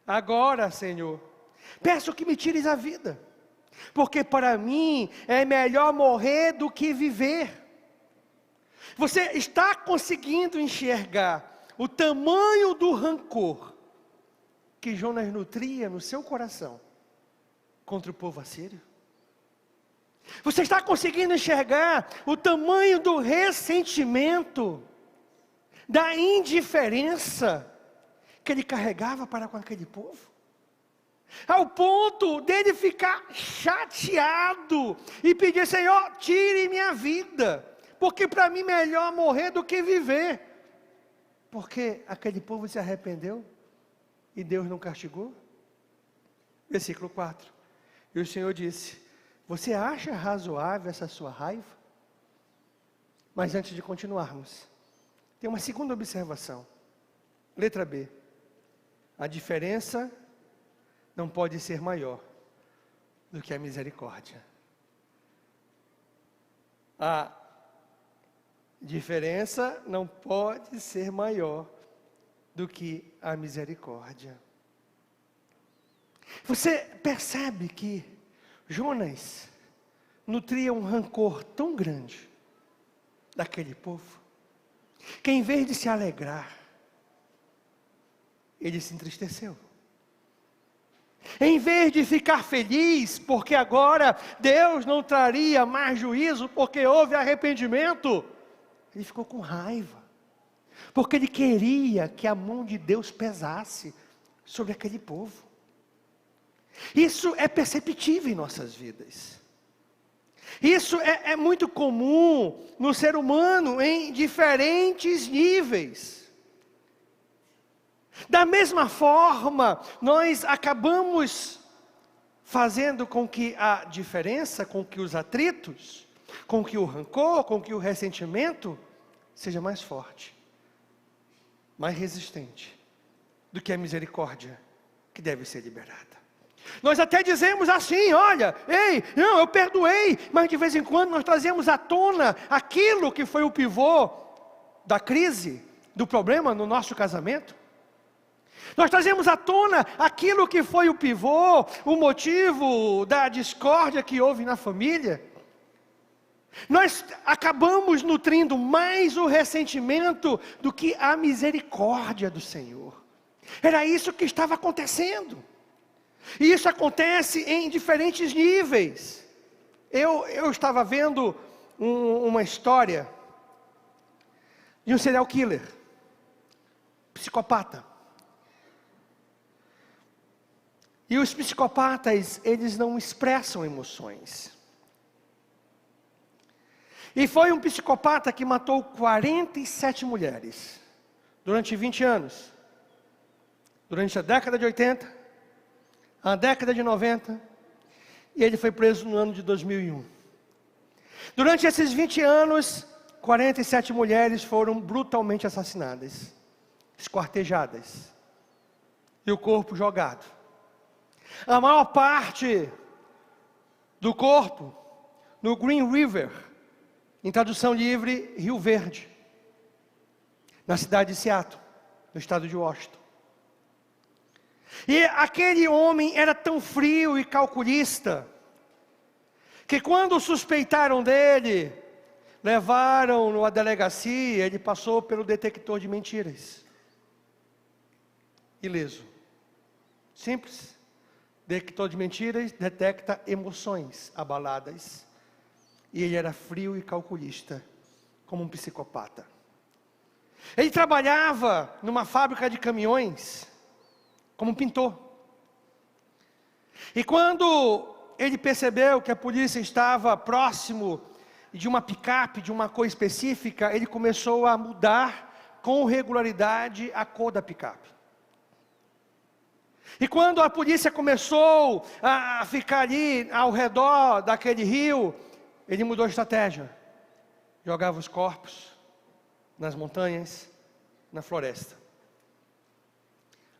Agora, Senhor, peço que me tires a vida, porque para mim é melhor morrer do que viver. Você está conseguindo enxergar o tamanho do rancor que Jonas nutria no seu coração contra o povo assírio? Você está conseguindo enxergar o tamanho do ressentimento, da indiferença que ele carregava para com aquele povo? Ao ponto dele ficar chateado e pedir: Senhor, tire minha vida, porque para mim melhor morrer do que viver. Porque aquele povo se arrependeu e Deus não castigou. Versículo 4. E o Senhor disse: você acha razoável essa sua raiva? Mas antes de continuarmos, tem uma segunda observação. Letra B. A diferença não pode ser maior do que a misericórdia. A diferença não pode ser maior do que a misericórdia. Você percebe que Jonas nutria um rancor tão grande daquele povo, que em vez de se alegrar, ele se entristeceu. Em vez de ficar feliz, porque agora Deus não traria mais juízo, porque houve arrependimento, ele ficou com raiva, porque ele queria que a mão de Deus pesasse sobre aquele povo. Isso é perceptível em nossas vidas. Isso é muito comum no ser humano em diferentes níveis. Da mesma forma, nós acabamos fazendo com que a diferença, com que os atritos, com que o rancor, com que o ressentimento seja mais forte, mais resistente do que a misericórdia que deve ser liberada. Nós até dizemos assim: olha, ei, não, eu perdoei, mas de vez em quando nós trazemos à tona aquilo que foi o pivô da crise, do problema no nosso casamento. Nós trazemos à tona aquilo que foi o pivô, o motivo da discórdia que houve na família. Nós acabamos nutrindo mais o ressentimento do que a misericórdia do Senhor. Era isso que estava acontecendo. E isso acontece em diferentes níveis. Eu estava vendo uma história de um serial killer, psicopata. E os psicopatas, eles não expressam emoções. E foi um psicopata que matou 47 mulheres durante 20 anos. Durante a década de 80, a década de 90, e ele foi preso no ano de 2001. Durante esses 20 anos, 47 mulheres foram brutalmente assassinadas, esquartejadas, e o corpo jogado. A maior parte do corpo no Green River, em tradução livre, Rio Verde, na cidade de Seattle, no estado de Washington. E aquele homem era tão frio e calculista, que quando suspeitaram dele, levaram-no à delegacia, ele passou pelo detector de mentiras. Ileso. Simples. Detector de mentiras detecta emoções abaladas. E ele era frio e calculista, como um psicopata. Ele trabalhava numa fábrica de caminhões, como pintor. E quando ele percebeu que a polícia estava próximo de uma picape, de uma cor específica, ele começou a mudar com regularidade a cor da picape. E quando a polícia começou a ficar ali ao redor daquele rio, ele mudou a estratégia. Jogava os corpos nas montanhas, na floresta.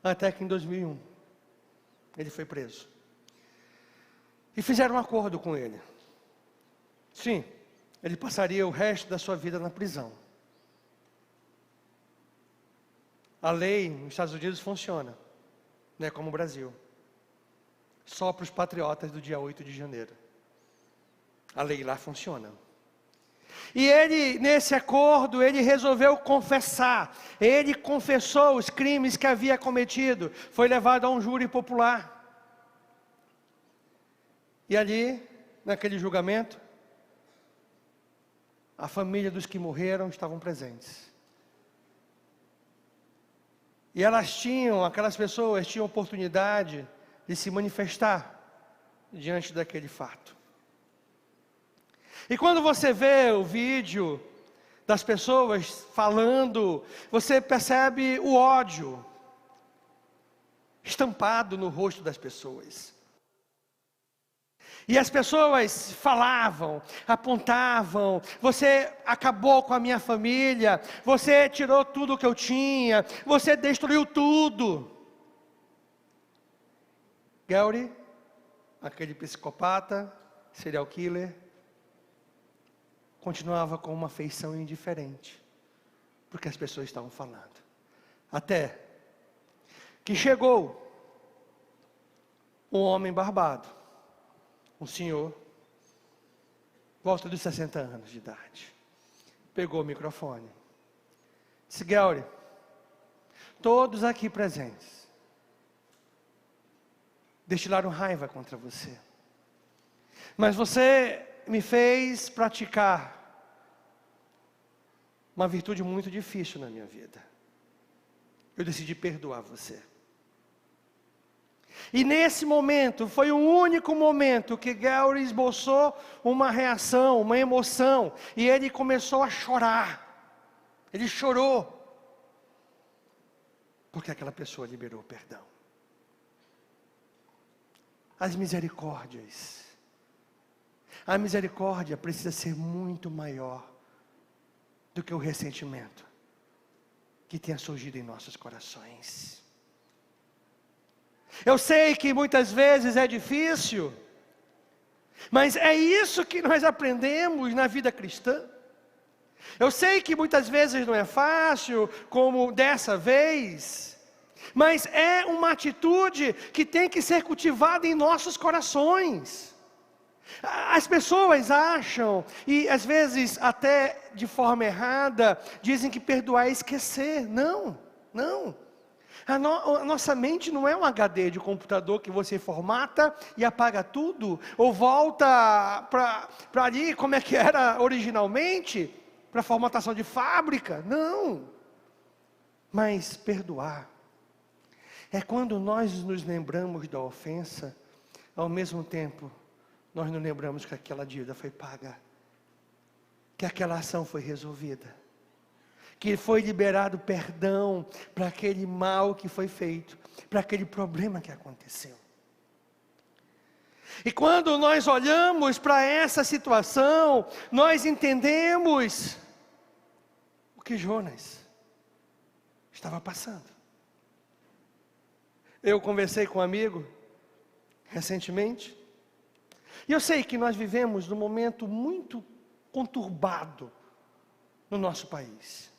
Até que em 2001, ele foi preso. E fizeram um acordo com ele. Sim, ele passaria o resto da sua vida na prisão. A lei nos Estados Unidos funciona, não é como o Brasil. Só para os patriotas do dia 8 de janeiro. A lei lá funciona. E ele, nesse acordo, ele resolveu confessar. Ele confessou os crimes que havia cometido. Foi levado a um júri popular. E ali, naquele julgamento, a família dos que morreram estavam presentes. E aquelas pessoas tinham oportunidade de se manifestar diante daquele fato. E quando você vê o vídeo das pessoas falando, você percebe o ódio estampado no rosto das pessoas. E as pessoas falavam, apontavam: você acabou com a minha família, você tirou tudo que eu tinha, você destruiu tudo. Gary, aquele psicopata, serial killer, continuava com uma feição indiferente, porque as pessoas estavam falando. Até que chegou um homem barbado, um senhor, volta dos 60 anos de idade, pegou o microfone, disse: Gary, todos aqui presentes destilaram raiva contra você, mas você me fez praticar uma virtude muito difícil na minha vida. Eu decidi perdoar você. E nesse momento, foi o único momento que Gary esboçou uma reação, uma emoção, e ele começou a chorar. Ele chorou, porque aquela pessoa liberou perdão. As misericórdias. A misericórdia precisa ser muito maior do que o ressentimento que tenha surgido em nossos corações. Eu sei que muitas vezes é difícil, mas é isso que nós aprendemos na vida cristã. Eu sei que muitas vezes não é fácil, como dessa vez, mas é uma atitude que tem que ser cultivada em nossos corações. As pessoas acham, e às vezes até de forma errada, dizem que perdoar é esquecer. Não, não. A nossa mente não é um HD de computador que você formata e apaga tudo, ou volta para ali como é que era originalmente, para formatação de fábrica. Não. Mas perdoar é quando nós nos lembramos da ofensa, ao mesmo tempo nós nos lembramos que aquela dívida foi paga, que aquela ação foi resolvida, que foi liberado perdão para aquele mal que foi feito, para aquele problema que aconteceu. E quando nós olhamos para essa situação, nós entendemos o que Jonas estava passando. Eu conversei com um amigo recentemente, e eu sei que nós vivemos num momento muito conturbado no nosso país.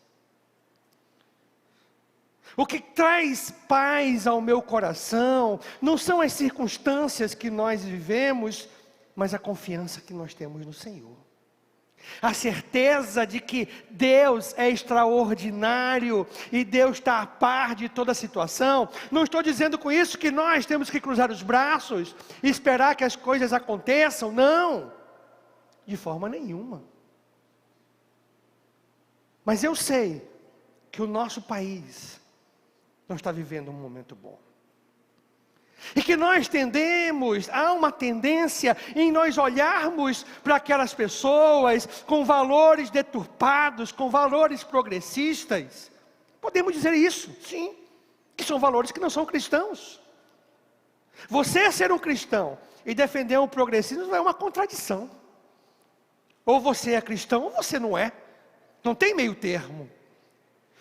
O que traz paz ao meu coração não são as circunstâncias que nós vivemos, mas a confiança que nós temos no Senhor. A certeza de que Deus é extraordinário e Deus está a par de toda a situação. Não estou dizendo com isso que nós temos que cruzar os braços e esperar que as coisas aconteçam, não, de forma nenhuma. Mas eu sei que o nosso país não está vivendo um momento bom. E que nós há uma tendência em nós olharmos para aquelas pessoas com valores deturpados, com valores progressistas. Podemos dizer isso, sim, que são valores que não são cristãos. Você ser um cristão e defender um progressismo é uma contradição. Ou você é cristão ou você não é. Não tem meio termo.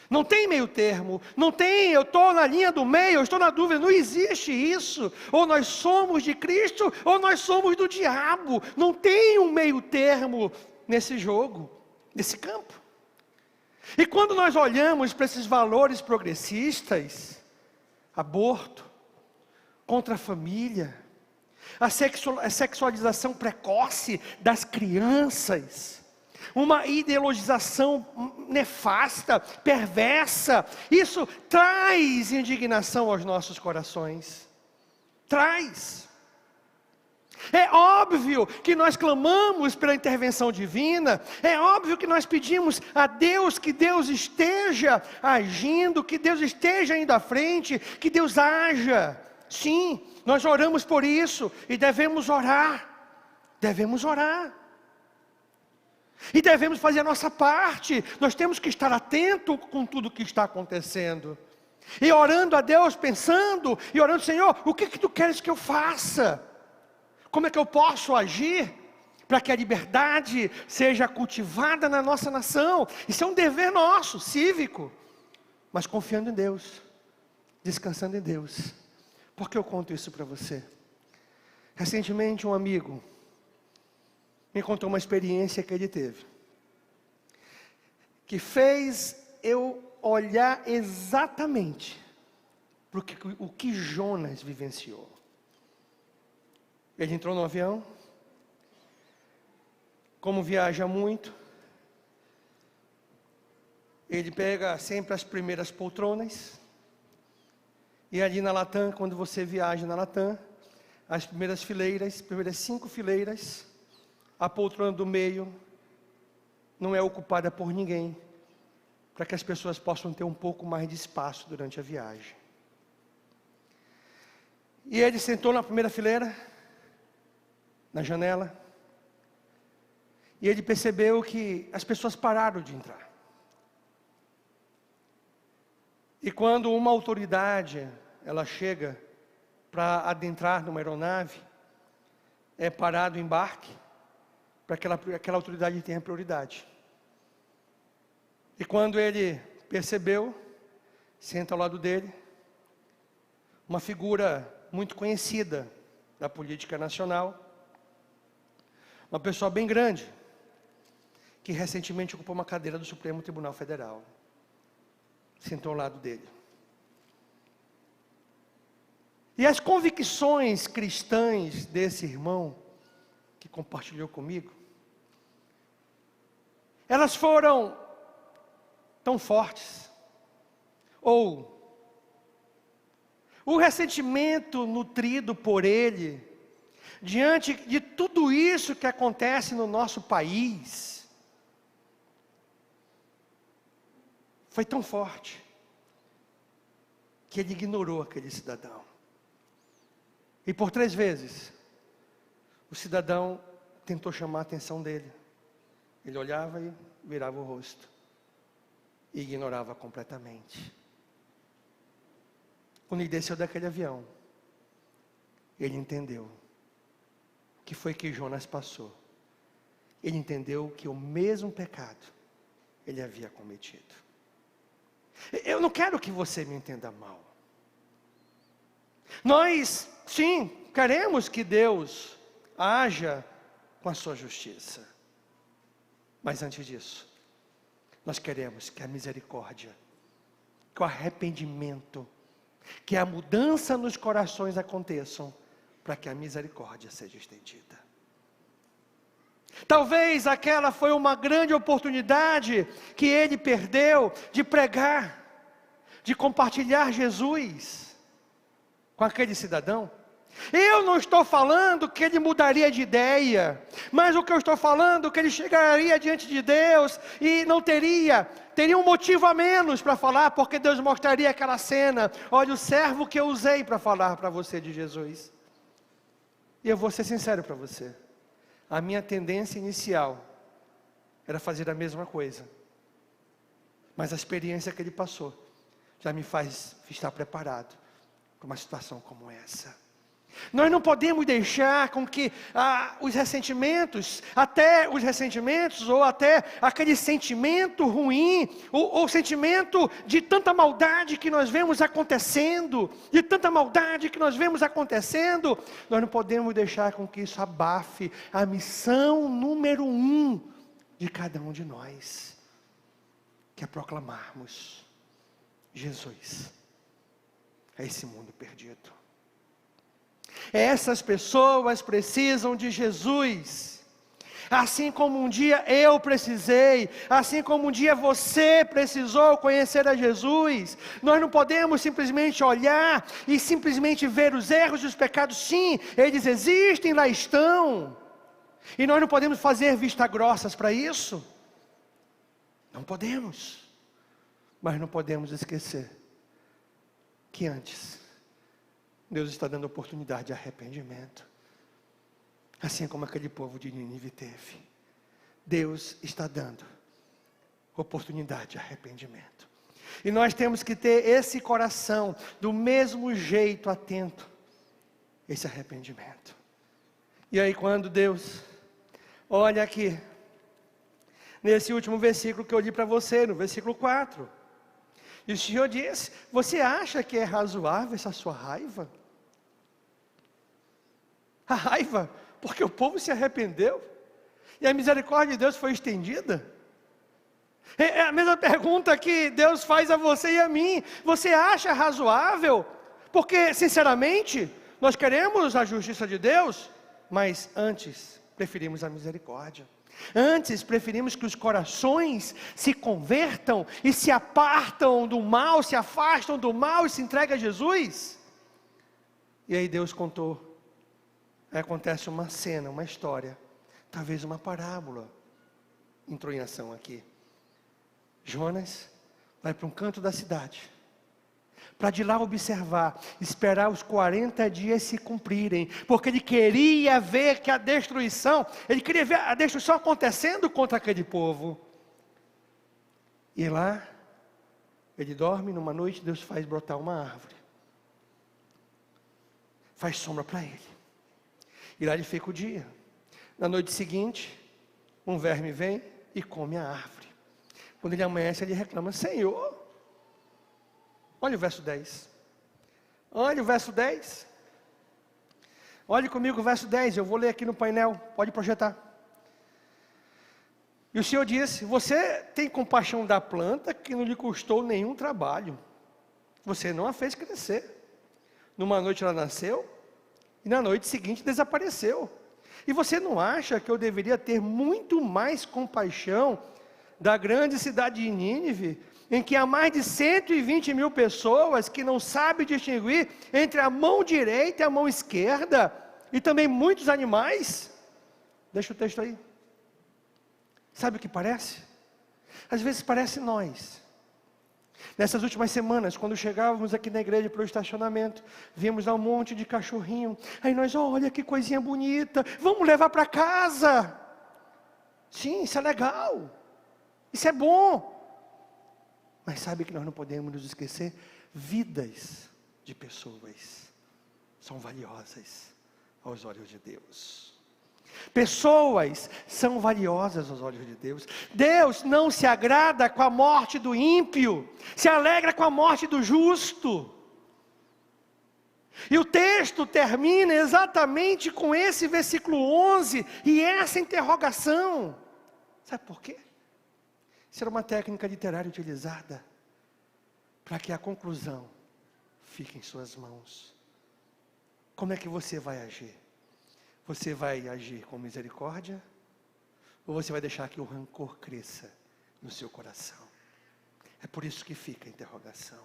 Não tem meio termo, não tem, eu estou na linha do meio, eu estou na dúvida, não existe isso. Ou nós somos de Cristo, ou nós somos do diabo. Não tem um meio termo nesse jogo, nesse campo. E quando nós olhamos para esses valores progressistas, aborto, contra a família, a sexualização precoce das crianças, uma ideologização nefasta, perversa, isso traz indignação aos nossos corações. Traz. É óbvio que nós clamamos pela intervenção divina, é óbvio que nós pedimos a Deus que Deus esteja agindo, que Deus esteja indo à frente, que Deus haja. Sim, nós oramos por isso e devemos orar. Devemos orar. E devemos fazer a nossa parte. Nós temos que estar atento com tudo que está acontecendo. E orando a Deus, pensando, e orando, Senhor, o que Tu queres que eu faça? Como é que eu posso agir para que a liberdade seja cultivada na nossa nação? Isso é um dever nosso, cívico. Mas confiando em Deus, descansando em Deus. Por que eu conto isso para você? Recentemente um amigo me contou uma experiência que ele teve, que fez eu olhar exatamente para o que Jonas vivenciou. Ele entrou no avião, como viaja muito, ele pega sempre as primeiras poltronas, e ali na Latam, quando você viaja na Latam, as primeiras 5 fileiras, a poltrona do meio não é ocupada por ninguém, para que as pessoas possam ter um pouco mais de espaço durante a viagem. E ele sentou na primeira fileira, na janela, e ele percebeu que as pessoas pararam de entrar. E quando uma autoridade, ela chega para adentrar numa aeronave, é parado o embarque, para que aquela autoridade tenha prioridade. E quando ele percebeu, senta ao lado dele, uma figura muito conhecida da política nacional, uma pessoa bem grande, que recentemente ocupou uma cadeira do Supremo Tribunal Federal, sentou ao lado dele. E as convicções cristãs desse irmão, que compartilhou comigo, elas foram tão fortes, ou o ressentimento nutrido por ele, diante de tudo isso que acontece no nosso país, foi tão forte, que ele ignorou aquele cidadão. E por 3 vezes, o cidadão tentou chamar a atenção dele. Ele olhava e virava o rosto, e ignorava completamente. Quando ele desceu daquele avião, ele entendeu o que foi que Jonas passou. Ele entendeu que o mesmo pecado ele havia cometido. Eu não quero que você me entenda mal. Nós, sim, queremos que Deus haja com a sua justiça. Mas antes disso, nós queremos que a misericórdia, que o arrependimento, que a mudança nos corações aconteçam, para que a misericórdia seja estendida. Talvez aquela foi uma grande oportunidade que ele perdeu de pregar, de compartilhar Jesus com aquele cidadão. Eu não estou falando que ele mudaria de ideia, mas o que eu estou falando é que ele chegaria diante de Deus e não teria um motivo a menos para falar, porque Deus mostraria aquela cena: olha o servo que eu usei para falar para você de Jesus. E eu vou ser sincero para você, a minha tendência inicial era fazer a mesma coisa, mas a experiência que ele passou já me faz estar preparado para uma situação como essa. Nós não podemos deixar com que os ressentimentos, até os ressentimentos, ou até aquele sentimento ruim, ou sentimento de tanta maldade que nós vemos acontecendo, nós não podemos deixar com que isso abafe a missão número 1 de cada um de nós, que é proclamarmos Jesus a esse mundo perdido. Essas pessoas precisam de Jesus, assim como um dia eu precisei, assim como um dia você precisou conhecer a Jesus. Nós não podemos simplesmente olhar e simplesmente ver os erros e os pecados. Sim, eles existem, lá estão, e nós não podemos fazer vista grossas para isso, não podemos, mas não podemos esquecer que antes Deus está dando oportunidade de arrependimento, assim como aquele povo de Nínive teve. Deus está dando oportunidade de arrependimento, e nós temos que ter esse coração do mesmo jeito atento, esse arrependimento. E aí quando Deus olha aqui, nesse último versículo que eu li para você, no versículo 4, e o Senhor diz: você acha que é razoável essa sua raiva? A raiva, porque o povo se arrependeu, e a misericórdia de Deus foi estendida. É a mesma pergunta que Deus faz a você e a mim: você acha razoável? Porque, sinceramente, nós queremos a justiça de Deus, mas antes preferimos a misericórdia. Antes preferimos que os corações se convertam e se apartam do mal, se afastam do mal e se entregam a Jesus. E aí Deus contou. Aí acontece uma cena, uma história, talvez uma parábola, entrou em ação aqui. Jonas vai para um canto da cidade, para de lá observar, esperar os 40 dias se cumprirem, porque ele queria ver que ele queria ver a destruição acontecendo contra aquele povo. E lá, ele dorme, numa noite Deus faz brotar uma árvore, faz sombra para ele, e lá ele fica o dia. Na noite seguinte, um verme vem e come a árvore. Quando ele amanhece, ele reclama: Senhor, olha o verso 10. Olha o verso 10. Olhe comigo o verso 10, eu vou ler aqui no painel, pode projetar. E o Senhor disse: você tem compaixão da planta que não lhe custou nenhum trabalho. Você não a fez crescer. Numa noite ela nasceu, e na noite seguinte desapareceu. E você não acha que eu deveria ter muito mais compaixão da grande cidade de Nínive, em que há mais de 120 mil pessoas que não sabem distinguir entre a mão direita e a mão esquerda, e também muitos animais? Deixa o texto aí. Sabe o que parece? Às vezes parece nós. Nessas últimas semanas, quando chegávamos aqui na igreja para o estacionamento, vimos lá um monte de cachorrinho. Aí nós: olha que coisinha bonita, vamos levar para casa. Sim, isso é legal, isso é bom. Mas sabe que nós não podemos nos esquecer? Vidas de pessoas são valiosas aos olhos de Deus. Pessoas são valiosas aos olhos de Deus. Deus não se agrada com a morte do ímpio, se alegra com a morte do justo. E o texto termina exatamente com esse versículo 11 e essa interrogação. Sabe por quê? Isso era uma técnica literária utilizada para que a conclusão fique em suas mãos. Como é que você vai agir? Você vai agir com misericórdia? Ou você vai deixar que o rancor cresça no seu coração? É por isso que fica a interrogação.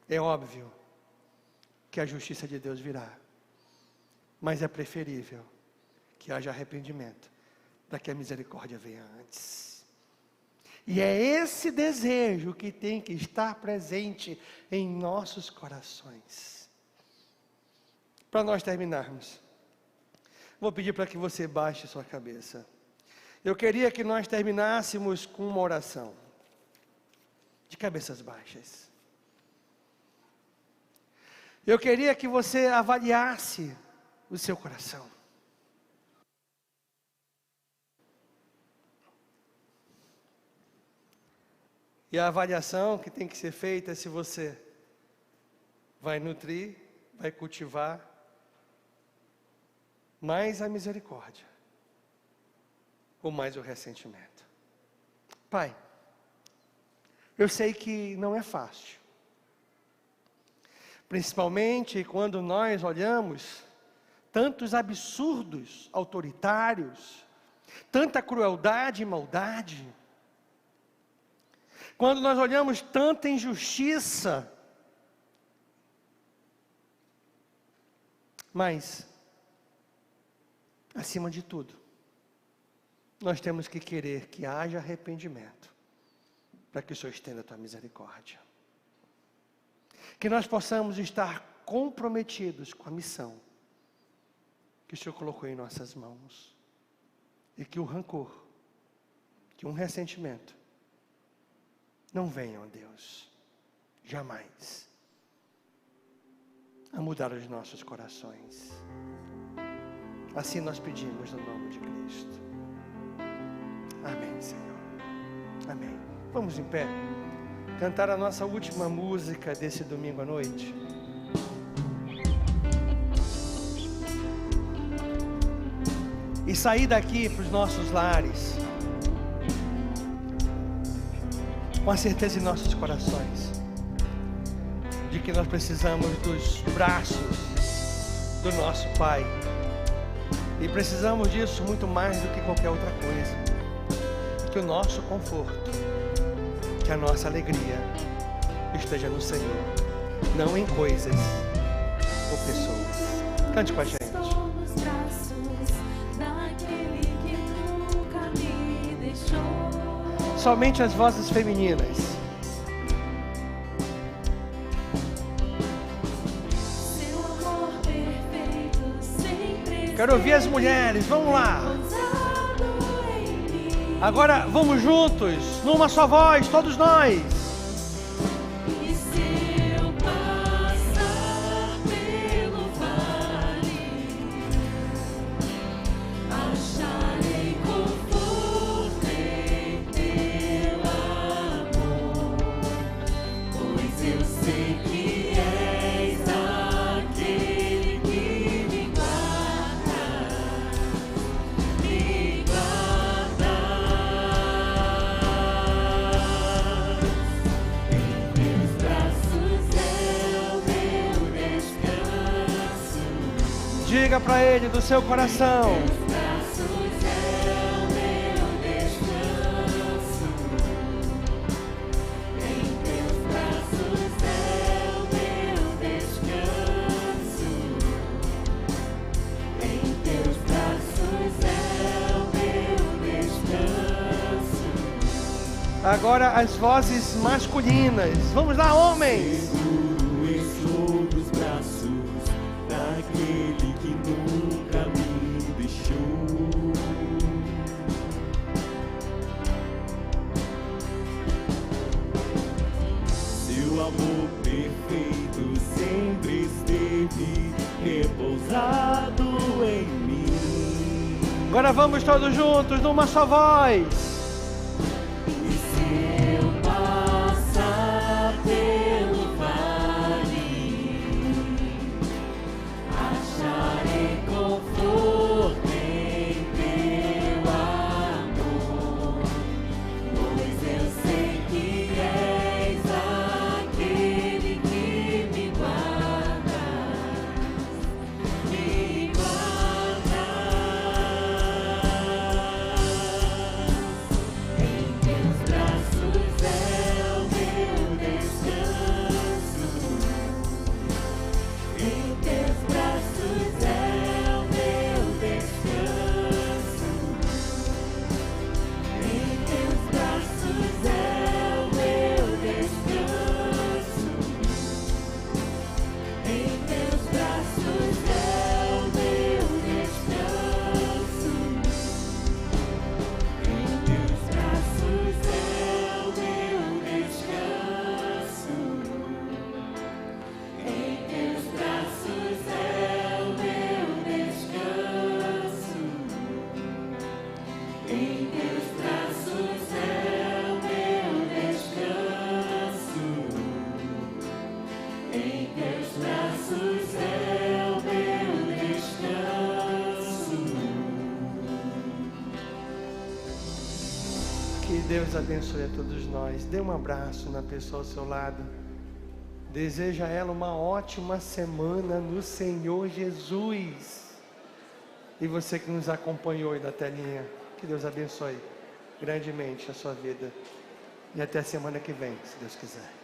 É óbvio que a justiça de Deus virá, mas é preferível que haja arrependimento para que a misericórdia venha antes. E é esse desejo que tem que estar presente em nossos corações. Para nós terminarmos, vou pedir para que você baixe sua cabeça. Eu queria que nós terminássemos com uma oração, de cabeças baixas. Eu queria que você avaliasse o seu coração. E a avaliação que tem que ser feita é se você vai nutrir, vai cultivar mais a misericórdia ou mais o ressentimento. Pai, eu sei que não é fácil. Principalmente quando nós olhamos tantos absurdos autoritários, tanta crueldade e maldade. Quando nós olhamos tanta injustiça. Mas, acima de tudo, nós temos que querer que haja arrependimento, para que o Senhor estenda a tua misericórdia. Que nós possamos estar comprometidos com a missão que o Senhor colocou em nossas mãos. E que o rancor, que um ressentimento, não venham, ó Deus, jamais, a mudar os nossos corações. Assim nós pedimos no nome de Cristo. Amém, Senhor. Amém. Vamos em pé, cantar a nossa última música desse domingo à noite. E sair daqui para os nossos lares, com a certeza em nossos corações, de que nós precisamos dos braços do nosso Pai. E precisamos disso muito mais do que qualquer outra coisa. Que o nosso conforto, que a nossa alegria esteja no Senhor, não em coisas ou pessoas. Cante com a gente. Estou nos braços daquele que nunca me deixou. Somente as vozes femininas. Seu amor perfeito sempre Quero ouvir as mulheres, vamos lá. pousado em mim. Agora vamos juntos, numa só voz, todos nós. E se eu passar pelo vale, acharei conforto em teu amor, pois eu sei que és aquele que me guarda, me guarda. Em teus braços é o meu descanso. Diga para Ele do seu coração. Braços é o meu descanso. Em teus braços é o meu descanso. Em teus braços é o meu descanso. Agora as vozes masculinas. Vamos lá, homens. Seguro estou nos braços daquele que nunca me deixou. Seu amor perfeito sempre esteve repousado em mim. Agora vamos todos juntos, numa só voz. E se eu passar pelo vale, acharei conforto em teu amor, pois eu sei que és aquele que me guarda, me guarda. braços é o meu descanso. Que Deus abençoe a todos nós. Dê um abraço na pessoa ao seu lado. Deseja a ela uma ótima semana no Senhor Jesus. E você que nos acompanhou aí da telinha, que Deus abençoe grandemente a sua vida. E até a semana que vem, se Deus quiser.